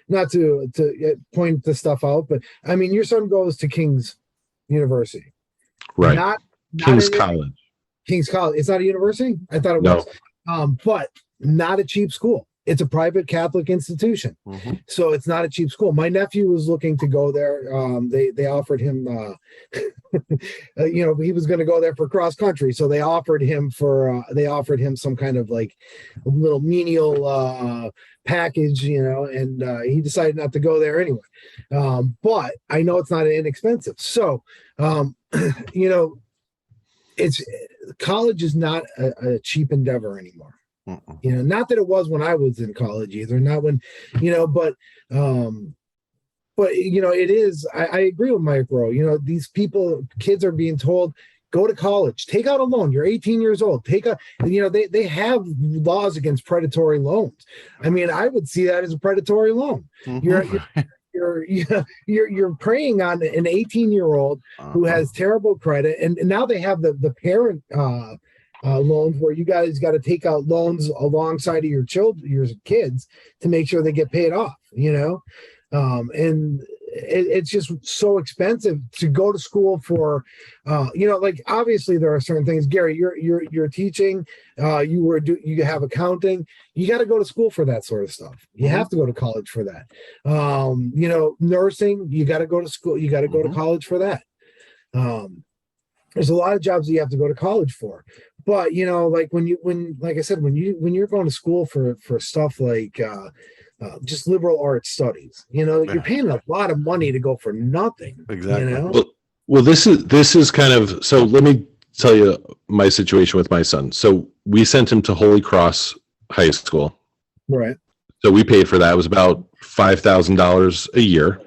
Not to point this stuff out, but I mean, your son goes to King's University, Right. Not King's in College. King's College. It's not a university. I thought it No. was, but not a cheap school. It's a private Catholic institution, Mhm. so it's not a cheap school. My nephew was looking to go there. They offered him, he was going to go there for cross country, so they offered him some kind of like a little menial package, and he decided not to go there anyway. But I know it's not inexpensive, so it's college is not a cheap endeavor anymore. Mm-mm. Not that it was when I was in college either, not when, but it is, I agree with Mike Rowe. These kids are being told, go to college, take out a loan. You're 18 years old. They have laws against predatory loans. I mean, I would see that as a predatory loan. Mhm. You're preying on an 18-year-old who has terrible credit, and now they have the parent loans where you guys got to take out loans alongside of your kids to make sure they get paid off. And it's just so expensive to go to school for. Like obviously there are certain things. Gary, you're teaching. You have accounting. You got to go to school for that sort of stuff. You have to go to college for that. Nursing. You got to go to school. You got to go to college for that. There's a lot of jobs that you have to go to college for. But like like I said, when you're going to school for stuff like just liberal arts studies, you're paying a lot of money to go for nothing. Exactly. Well, this is kind of, so let me tell you my situation with my son. So we sent him to Holy Cross High School. Right. So we paid for that. It was about $5,000 a year.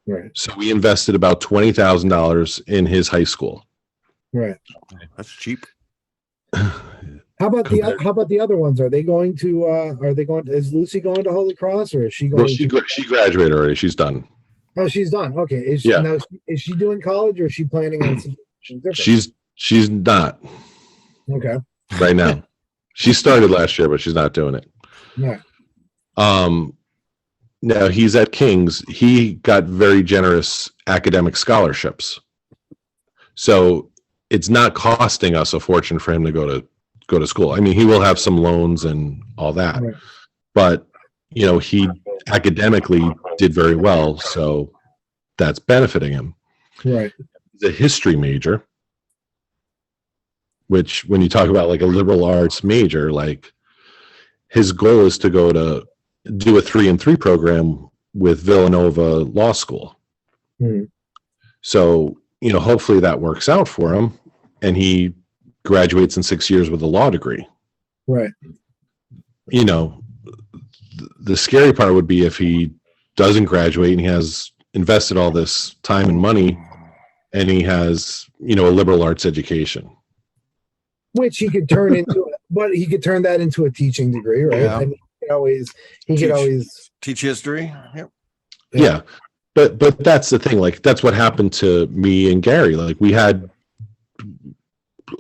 Right. So we invested about $20,000 in his high school. Right. That's cheap. How about the other ones? Are they going to? Is Lucy going to Holy Cross, or is she going? Well, she graduated already. She's done. Oh, she's done. Okay. Is she doing college, or is she planning on something different? She's not. Okay. Right now, she started last year, but she's not doing it. Yeah. Now he's at King's. He got very generous academic scholarships, so it's not costing us a fortune for him to go to school. I mean, he will have some loans and all that, right. But he academically did very well, so that's benefiting him. Right. He's a history major, which when you talk about like a liberal arts major, like his goal is to go to do a 3-3 program with Villanova Law School. Mm-hmm. So, hopefully that works out for him and he graduates in 6 years with a law degree. Right. The scary part would be if he doesn't graduate and he has invested all this time and money and he has, a liberal arts education. Which he could turn into, but he could turn that into a teaching degree, right? Yeah. I mean, he could always teach history. Yep. Yeah. But that's the thing. Like, that's what happened to me and Gary. Like, we had a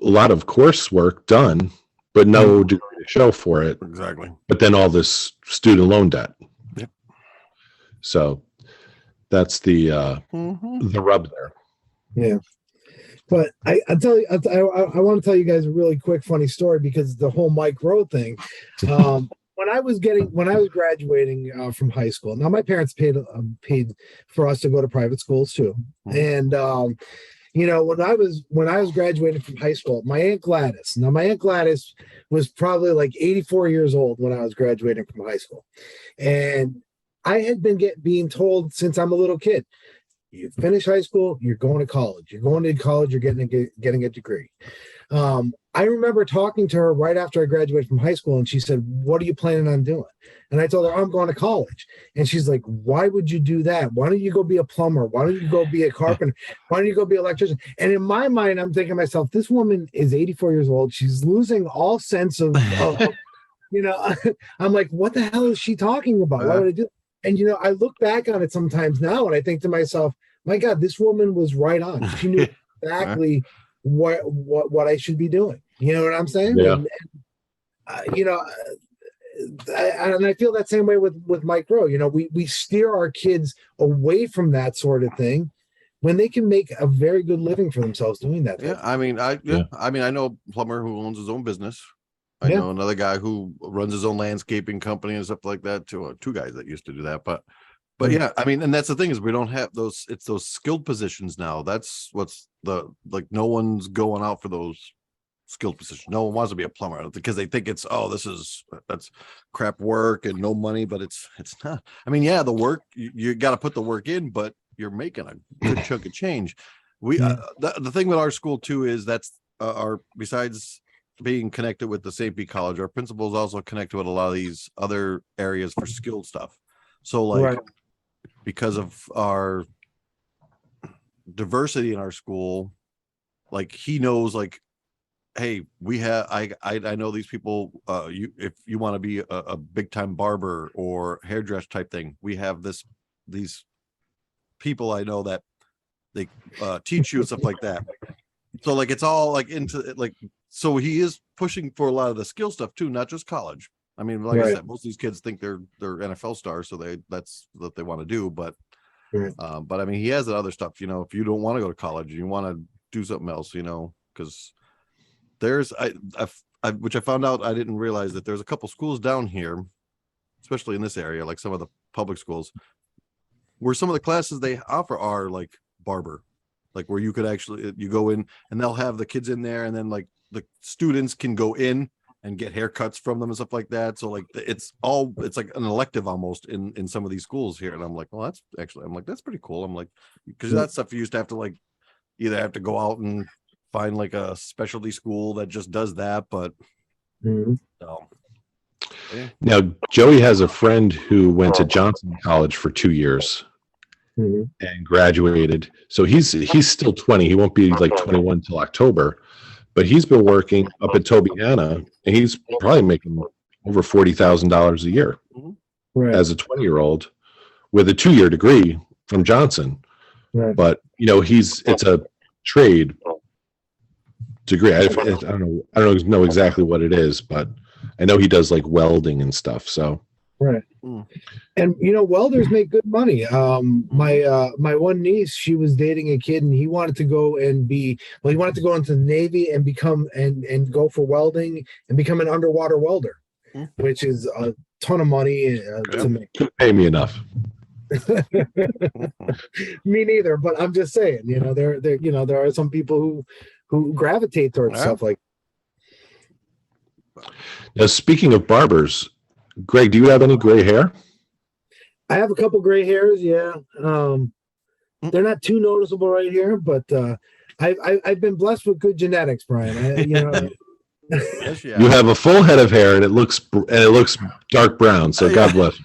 lot of coursework done, but no degree to show for it. Exactly. But then all this student loan debt. Yep. So that's the rub there. Yeah. But I want to tell you guys a really quick funny story because the whole Mike Rowe thing. When I was graduating from high school, now my parents paid for us to go to private schools too, and when I was graduating from high school, my Aunt Gladys was probably like 84 years old when I was graduating from high school, and I had been being told since I'm a little kid, You finish high school, you're going to college. You're going to college, you're getting a degree. I remember talking to her right after I graduated from high school, and she said, "What are you planning on doing?" And I told her, "I'm going to college." And she's like, "Why would you do that? Why don't you go be a plumber? Why don't you go be a carpenter? Why don't you go be an electrician?" And in my mind, I'm thinking to myself, this woman is 84 years old. She's losing all sense of I'm like, what the hell is she talking about? Why would I do? And I look back on it sometimes now, and I think to myself, my God, this woman was right on. She knew exactly what I should be doing. You know what I'm saying? Yeah. And I feel that same way with Mike Rowe. We steer our kids away from that sort of thing when they can make a very good living for themselves doing that. Yeah, I mean, I know a plumber who owns his own business. I know another guy who runs his own landscaping company and stuff like that too. Two guys that used to do that, but yeah, I mean, and that's the thing is we don't have those. It's those skilled positions now. That's what's no one's going out for those skilled positions. No one wants to be a plumber because they think that's crap work and no money, but it's not. I mean, yeah, the work you got to put the work in, but you're making a good chunk of change. The thing with our school too is that's besides being connected with the St. Pete College, our principal is also connected with a lot of these other areas for skilled stuff. So because of our diversity in our school, he knows hey, we have I know these people, if you want to be a big time barber or hairdresser type thing, we have these people I know that they teach you and stuff like that. So it's all into so he is pushing for a lot of the skill stuff too, not just college. I mean, I said, most of these kids think they're NFL stars, so that's what they want to do. But but I mean, he has the other stuff. If you don't want to go to college, you want to do something else. Because there's which I found out, I didn't realize that there's a couple schools down here, especially in this area, like some of the public schools, where some of the classes they offer are barber, where you could actually you go in and they'll have the kids in there, and then the students can go in and get haircuts from them and stuff like that. So it's like an elective almost in some of these schools here. And I'm like, well, that's pretty cool. I'm like, because that stuff you used to have to either have to go out and find a specialty school that just does that. But so, yeah. Now Joey has a friend who went to Johnson College for 2 years and graduated. So he's still 20. He won't be 21 till October. But he's been working up at Tobyhanna, and he's probably making over $40,000 a year as a 20-year-old with a 2-year degree from Johnson. Right. But it's a trade degree. I don't know exactly what it is, but I know he does welding and stuff. So right. And welders make good money. My one niece, she was dating a kid, and he wanted to go and he wanted to go into the Navy and become and go for welding and become an underwater welder, which is a ton of money to make. Couldn't pay me enough. Me neither, but I'm just saying, there are some people who gravitate towards stuff like that. Now, speaking of barbers, Greg, do you have any gray hair? I have a couple gray hairs. Yeah. They're not too noticeable right here, but I've been blessed with good genetics, Brian. Yes, You have a full head of hair, and it looks dark brown. So God bless you.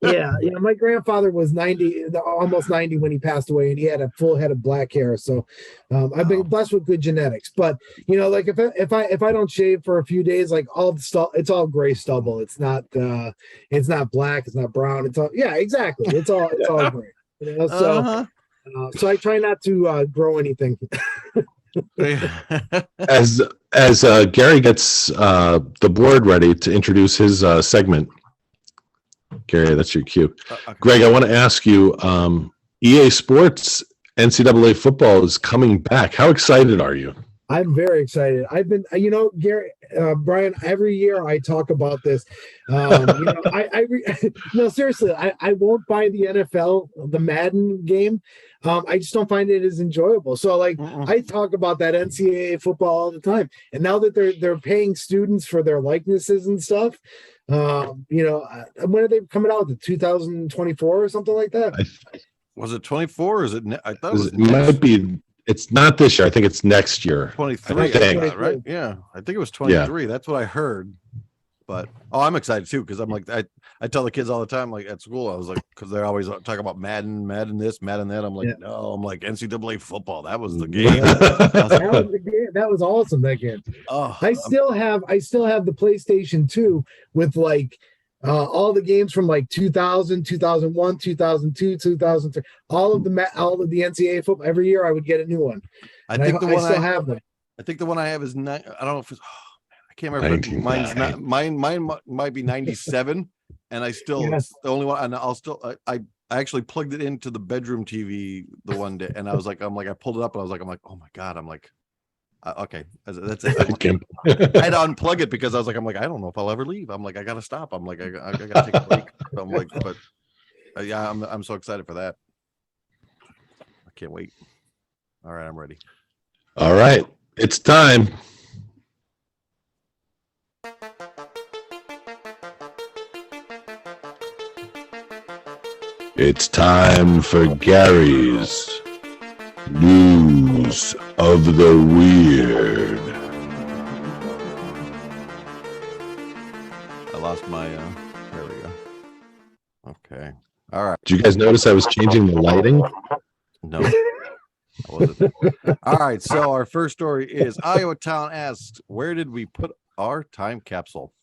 Yeah. My grandfather was 90, almost 90 when he passed away, and he had a full head of black hair. So I've been blessed with good genetics. But if I don't shave for a few days, all the stuff, it's all gray stubble. It's not black. It's not brown. It's all exactly. It's all gray. So I try not to grow anything. As Gary gets the board ready to introduce his segment. Gary, that's your cue. Okay. Greg, I want to ask you, EA Sports NCAA football is coming back. How excited are you? I'm very excited. I've been, Gary, Brian, every year I talk about this. No, seriously, I won't buy the NFL, the Madden game. I just don't find it as enjoyable. So I talk about that NCAA football all the time. And now that they're paying students for their likenesses and stuff, when are they coming out? The 2024 or something like that? Was it 24 or is it? I thought it was It might be. It's not this year. I think it's next year. 23. I think. Right? Yeah, I think it was 23. That's what I heard. But I'm excited too because I'm like I tell the kids all the time, like at school, I was like, because they're always talking about Madden this, Madden that. I'm like, no, I'm like NCAA football. That was the game. That was awesome. That game. Oh, I still have the PlayStation 2 with like all the games from like 2000, 2001, 2002, 2003, all of the NCAA football. Every year I would get a new one. I think the one I still have them. I think the one I have is I don't know if it's. I can't remember. Mine's not. Mine might be 97, and I still it's the only one. And I'll still. I actually plugged it into the bedroom TV the one day, and I pulled it up, and I was like, oh my god, I'm like, okay, that's it. I had to unplug it because I was like, I don't know if I'll ever leave. I'm like, I gotta stop. I'm like, I gotta take a break. So I'm like, but yeah, I'm so excited for that. I can't wait. All right, I'm ready. All right, it's time. It's time for Gary's News of the Weird. I lost my there we go. Okay. All right. Did you guys notice I was changing the lighting? No. I wasn't. All right. So our first story is Iowa Town asks, where did we put our time capsule?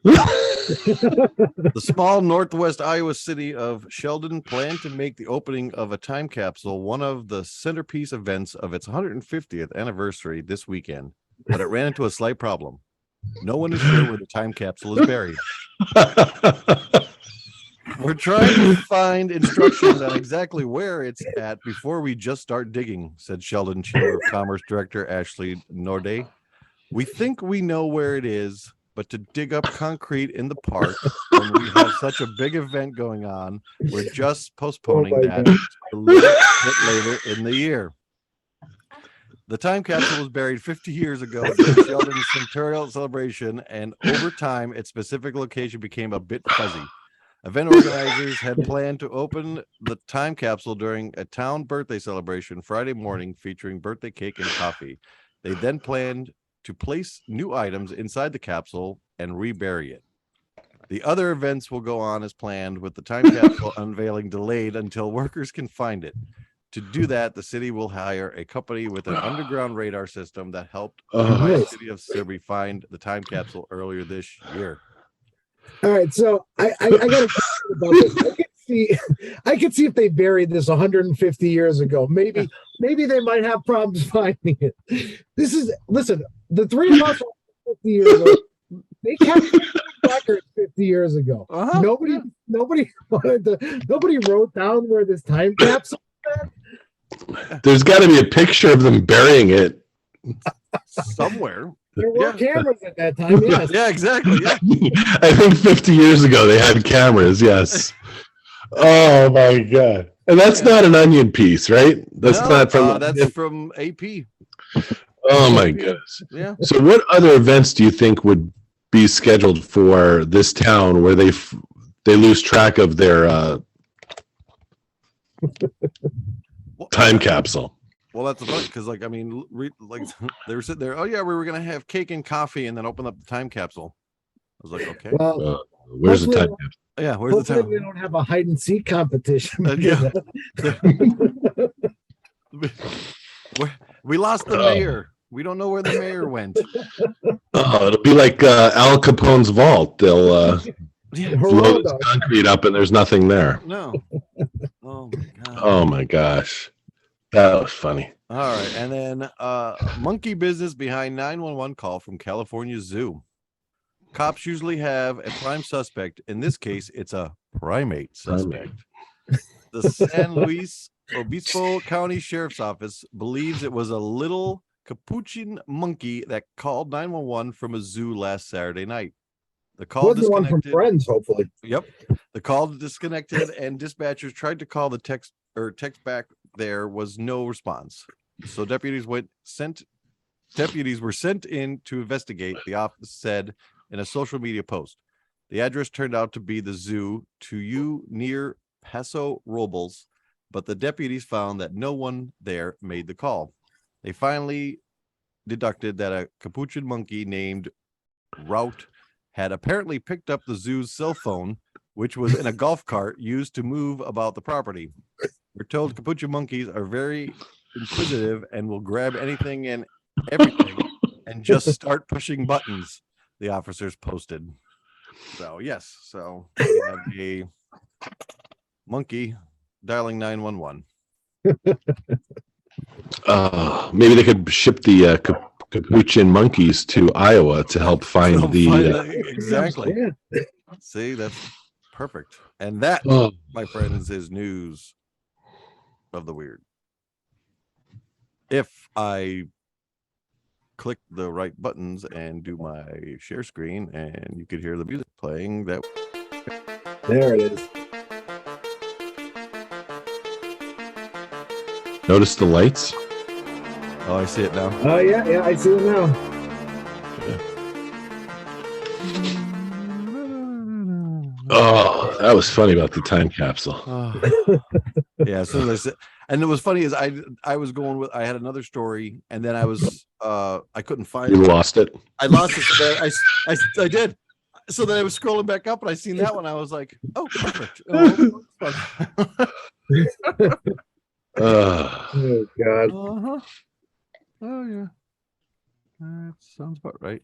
The small northwest Iowa city of Sheldon planned to make the opening of a time capsule one of the centerpiece events of its 150th anniversary this weekend, but it ran into a slight problem. No one is sure where the time capsule is buried. We're trying to find instructions on exactly where it's at before we just start digging, said Sheldon Chamber of Commerce Director Ashley Norday. We think we know where it is, but to dig up concrete in the park when we have such a big event going on, we're just postponing that to a little bit later in the year. The time capsule was buried 50 years ago during Sheldon's centennial celebration, and over time, its specific location became a bit fuzzy. Event organizers had planned to open the time capsule during a town birthday celebration Friday morning featuring birthday cake and coffee. They then planned to place new items inside the capsule and rebury it. The other events will go on as planned, with the time capsule unveiling delayed until workers can find it. To do that, the city will hire a company with an underground radar system that helped the city of Sudbury find the time capsule earlier this year. All right, so I got to about this. I could see if they buried this 150 years ago. Maybe they might have problems finding it. Listen, the three of us 50 years ago, they kept records 50 years ago. Nobody wrote down where this time capsule is. There's got to be a picture of them burying it somewhere. There were cameras at that time, yes. Yeah, exactly. Yeah. I think 50 years ago they had cameras, yes. Oh my god. And that's not an onion piece, right? That's not from that's from AP. Oh my goodness. Yeah. So what other events do you think would be scheduled for this town where they lose track of their time capsule? Well, that's the point, because like they were sitting there. Oh yeah, we were gonna have cake and coffee, and then open up the time capsule. I was like, okay. Well, where's the time capsule? Yeah, where's the time? We don't have a hide and seek competition. We lost the mayor. We don't know where the mayor went. Oh, it'll be like Al Capone's vault. They'll blow this concrete up, and there's nothing there. No. Oh my god. Oh my gosh. That was funny. All right. And then monkey business behind 911 call from California Zoo. Cops usually have a prime suspect. In this case, it's a primate suspect. The San Luis Obispo County Sheriff's Office believes it was a little capuchin monkey that called 911 from a zoo last Saturday night. The call disconnected. One from friends, hopefully. Yep. The call disconnected, and dispatchers tried to call the text back. There was no response. So deputies were sent in to investigate, the office said in a social media post. The address turned out to be the zoo near Paso Robles. but the deputies found that no one there made the call. They finally deducted that a capuchin monkey named Route had apparently picked up the zoo's cell phone, which was in a golf cart used to move about the property. We're told capuchin monkeys are very inquisitive and will grab anything and everything and just start pushing buttons, the officers posted. So yes, so we have a monkey dialing 911. Maybe they could ship the capuchin monkeys to Iowa to help find exactly. Yeah. See, that's perfect. And that, my friends, is news of the weird. If I click the right buttons and do my share screen, and you could hear the music playing, that there it is. Notice the lights. Oh, I see it now. Oh yeah, I see it now. Oh, that was funny about the time capsule. Yeah, so they said, and it was funny is I was going with, I had another story, and then I was I couldn't find You it. lost it. I lost it. So then I did. So then I was scrolling back up, and I seen that one. I was like, oh, perfect. Oh God. Oh yeah, that sounds about right.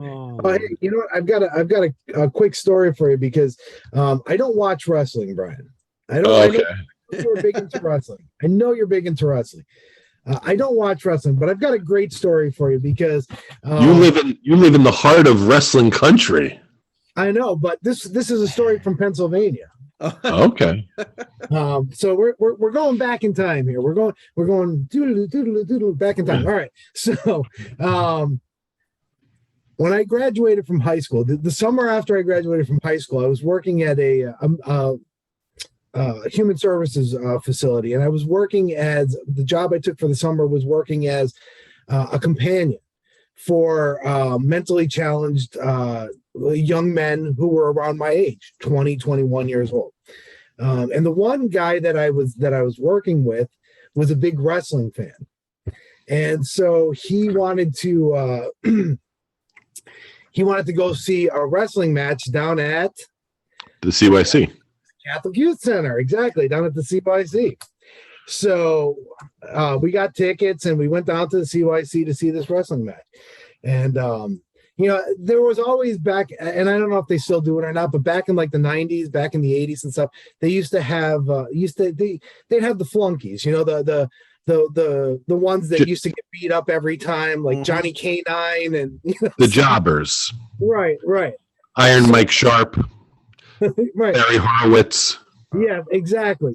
Oh, hey, you know what? I've got a quick story for you because I don't watch wrestling, Brian. I don't. Okay. I know you're big into wrestling. I know you're big into wrestling. I don't watch wrestling, but I've got a great story for you because you live in the heart of wrestling country. I know, but this is a story from Pennsylvania. Okay. So we're going back in time here. We're going doodle back in time. All right. So when I graduated from high school, the summer after I graduated from high school, I was working at a human services facility, and I was working as the job I took for the summer was working as a companion for mentally challenged young men who were around my age, 20, 21 years old. And the one guy that I was working with was a big wrestling fan. And so he wanted to go see a wrestling match down at the CYC. Catholic Youth Center, exactly, down at the CYC. So we got tickets and we went down to the CYC to see this wrestling match. And there was always back, and I don't know if they still do it or not, but back in like the 90s, back in the 80s and stuff, they used to have they'd have the flunkies, the ones that used to get beat up every time, like Johnny K-9 and the jobbers. Right. Iron Mike Sharp. Right. Barry Horowitz. Yeah, exactly.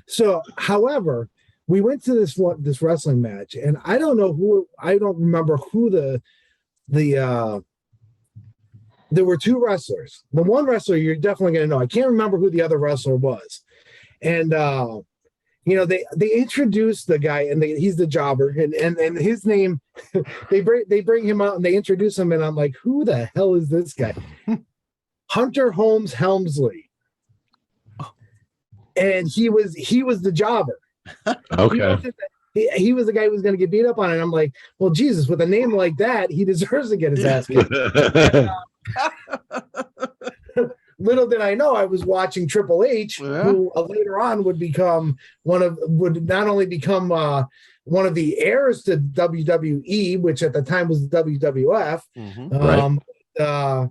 So, however, we went to this wrestling match, and I don't remember who there were two wrestlers. The one wrestler you're definitely going to know. I can't remember who the other wrestler was. And they introduced the guy, and he's the jobber, and his name they bring him out and they introduce him, and I'm like, who the hell is this guy? Hunter Holmes Helmsley. And he was the jobber. Okay. He was the guy who was going to get beat up on it. And I'm like, well, Jesus, with a name like that, he deserves to get his ass kicked. Little did I know, I was watching Triple H, who later on would not only become one of the heirs to WWE, which at the time was the WWF. Right.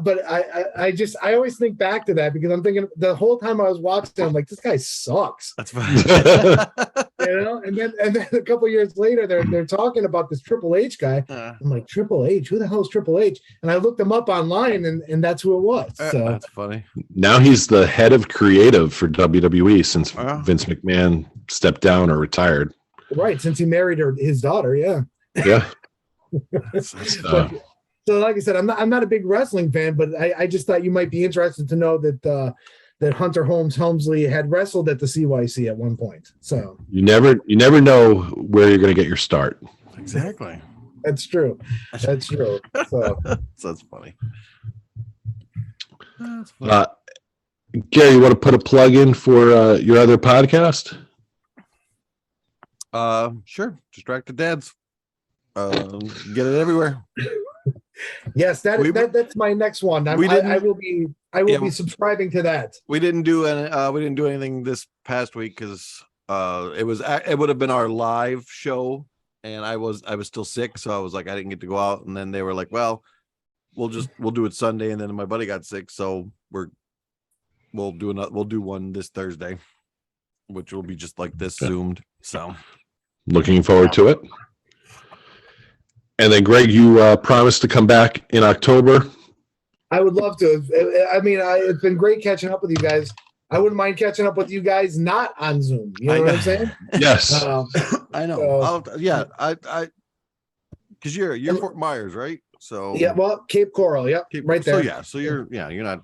But I always think back to that because I'm thinking the whole time I was watching, I'm like, this guy sucks. That's fine. And then a couple of years later, they're talking about this Triple H guy. I'm like, Triple H? Who the hell is Triple H? And I looked him up online, and that's who it was. So that's funny. Now he's the head of creative for WWE since Vince McMahon stepped down or retired. Right, since he married his daughter. Yeah. Yeah. So, like I said, I'm not a big wrestling fan, but I just thought you might be interested to know that Hunter Holmes Helmsley had wrestled at the CYC at one point. So you never know where you're going to get your start. Exactly. That's true. So that's funny. That's funny. Gary, you want to put a plug in for your other podcast? Sure. Distracted Dads. Get it everywhere. Yes, that's my next one. I will be subscribing to that. We didn't do anything this past week because it would have been our live show, and I was still sick, so I was like, I didn't get to go out, and then they were like, well, we'll do it Sunday, and then my buddy got sick, so we'll do one this Thursday, which will be just like this zoomed. So looking forward to it. And then, Greg, you promised to come back in October. I would love to. I mean, it's been great catching up with you guys. I wouldn't mind catching up with you guys not on Zoom. You know what I'm saying? Yes. I know. I because you're Fort Myers, right? So yeah, well, Cape Coral, yep, right there. So you're not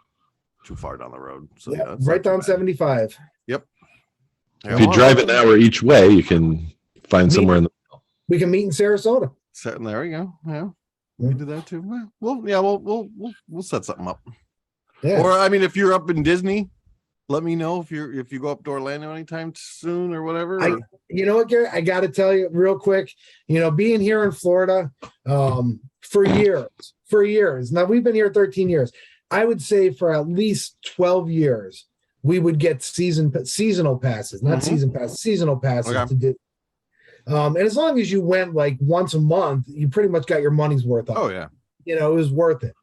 too far down the road. So yeah, right down 75. Yep. If you drive an hour each way, you can find somewhere in the middle. We can meet in Sarasota. There we go. Yeah, we do that too. We'll set something up. Yeah. Or I mean, if you're up in Disney, let me know if you go up to Orlando anytime soon or whatever. You know what, Gary? I got to tell you real quick. You know, being here in Florida for years. Now we've been here 13 years. I would say for at least 12 years, we would get seasonal passes, not season passes, seasonal passes to do. And as long as you went like once a month, you pretty much got your money's worth. Oh yeah. You know, it was worth it.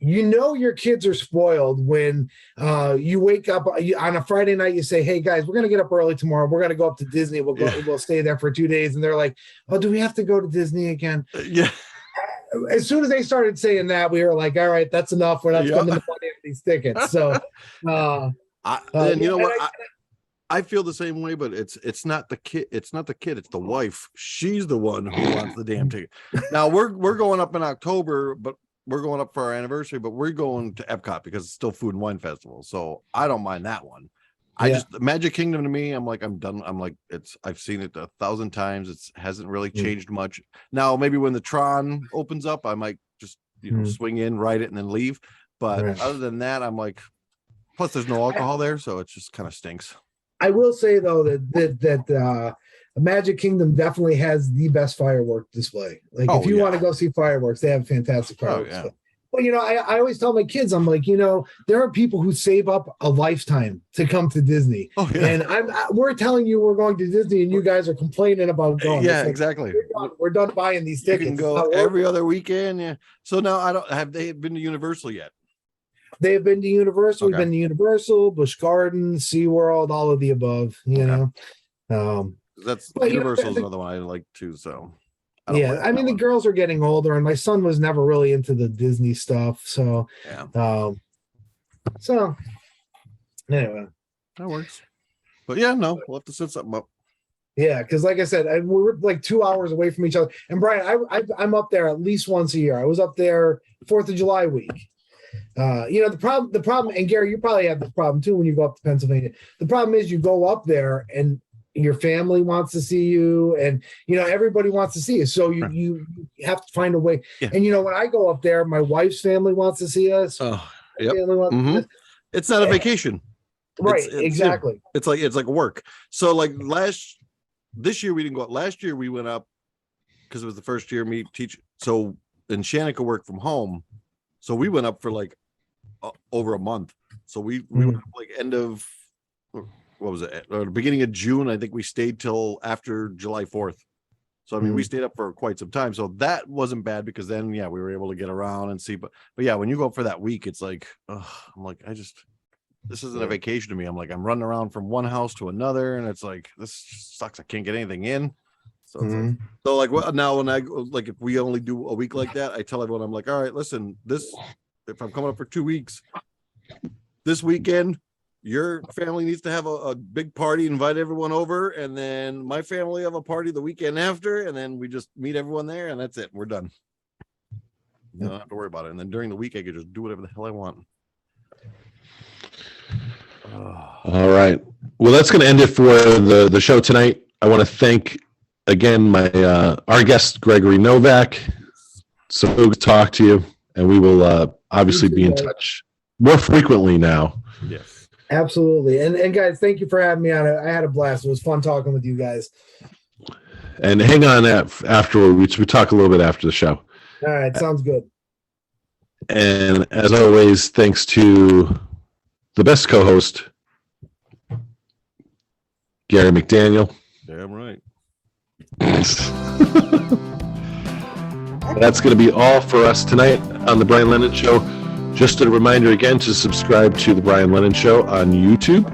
You know, your kids are spoiled when you wake up on a Friday night, you say, hey guys, we're going to get up early tomorrow. We're going to go up to Disney. We'll stay there for 2 days. And they're like, oh, do we have to go to Disney again? Yeah. As soon as they started saying that, we were like, all right, that's enough. We're not spending the money on these tickets. So, you know what? I feel the same way, but it's not the kid. It's not the kid. It's the wife. She's the one who wants the damn ticket. Now we're going up in October, but we're going up for our anniversary. But we're going to Epcot because it's still Food and Wine Festival, so I don't mind that one. Magic Kingdom to me, I'm like, I'm done. I'm like, I've seen it 1,000 times. It hasn't really changed much. Now maybe when the Tron opens up, I might just swing in, ride it, and then leave. But other than that, I'm like, plus there's no alcohol there, so it just kind of stinks. I will say though that Magic Kingdom definitely has the best firework display. Like if you want to go see fireworks, they have fantastic fireworks. Well, you know, I always tell my kids, I'm like, you know, there are people who save up a lifetime to come to Disney, and we're telling you we're going to Disney, and you guys are complaining about going. Yeah, exactly. We're done buying these tickets. You can go every other weekend. Yeah. So now have they been to Universal yet? They've been to Universal. We've been to Universal, Busch Gardens, SeaWorld, all of the above, you know. That's Universal's another one I like too. So I mean the girls are getting older, and my son was never really into the Disney stuff. So so anyway. That works. But we'll have to set something up. Yeah, because like I said, we're like 2 hours away from each other. And Brian, I'm up there at least once a year. I was up there 4th of July week. You know, the problem, and Gary, you probably have this problem too when you go up to Pennsylvania. The problem is you go up there and your family wants to see you, and you know everybody wants to see you, so you have to find a way. And you know, when I go up there, my wife's family wants to see us. It's not a vacation, right? Exactly. It's like work. So like this year we didn't go up. Last year we went up because it was the first year me teach. So and Shannon could work from home. So we went up for like over a month. So we went up like end of, what was it? Or the beginning of June. I think we stayed till after July 4th. So, I mean, we stayed up for quite some time. So that wasn't bad because then, we were able to get around and see. But yeah, when you go up for that week, it's like, I'm like, this isn't a vacation to me. I'm like, I'm running around from one house to another. And it's like, this sucks. I can't get anything in. So, now when I like, if we only do a week like that, I tell everyone, I'm like, all right, listen, if I'm coming up for 2 weeks, this weekend, your family needs to have a big party, invite everyone over. And then my family have a party the weekend after. And then we just meet everyone there and that's it. We're done. You don't have to worry about it. And then during the week, I could just do whatever the hell I want. All right. Well, that's going to end it for the show tonight. I want to thank again our guest Gregory Novak. So good to talk to you, and we will obviously be in touch more frequently now. Yes. Absolutely. And guys, thank you for having me on. I had a blast. It was fun talking with you guys. And hang on afterward. We talk a little bit after the show. All right. Sounds good. And as always, thanks to the best co-host, Gary McDaniel. Damn right. That's going to be all for us tonight on The Brian Lennon Show. Just a reminder again to subscribe to The Brian Lennon Show on YouTube,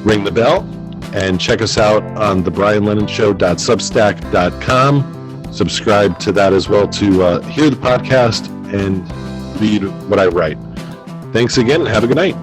ring the bell, and check us out on thebrianlennonshow.substack.com. Subscribe to that as well to hear the podcast and read what I write. Thanks again and have a good night.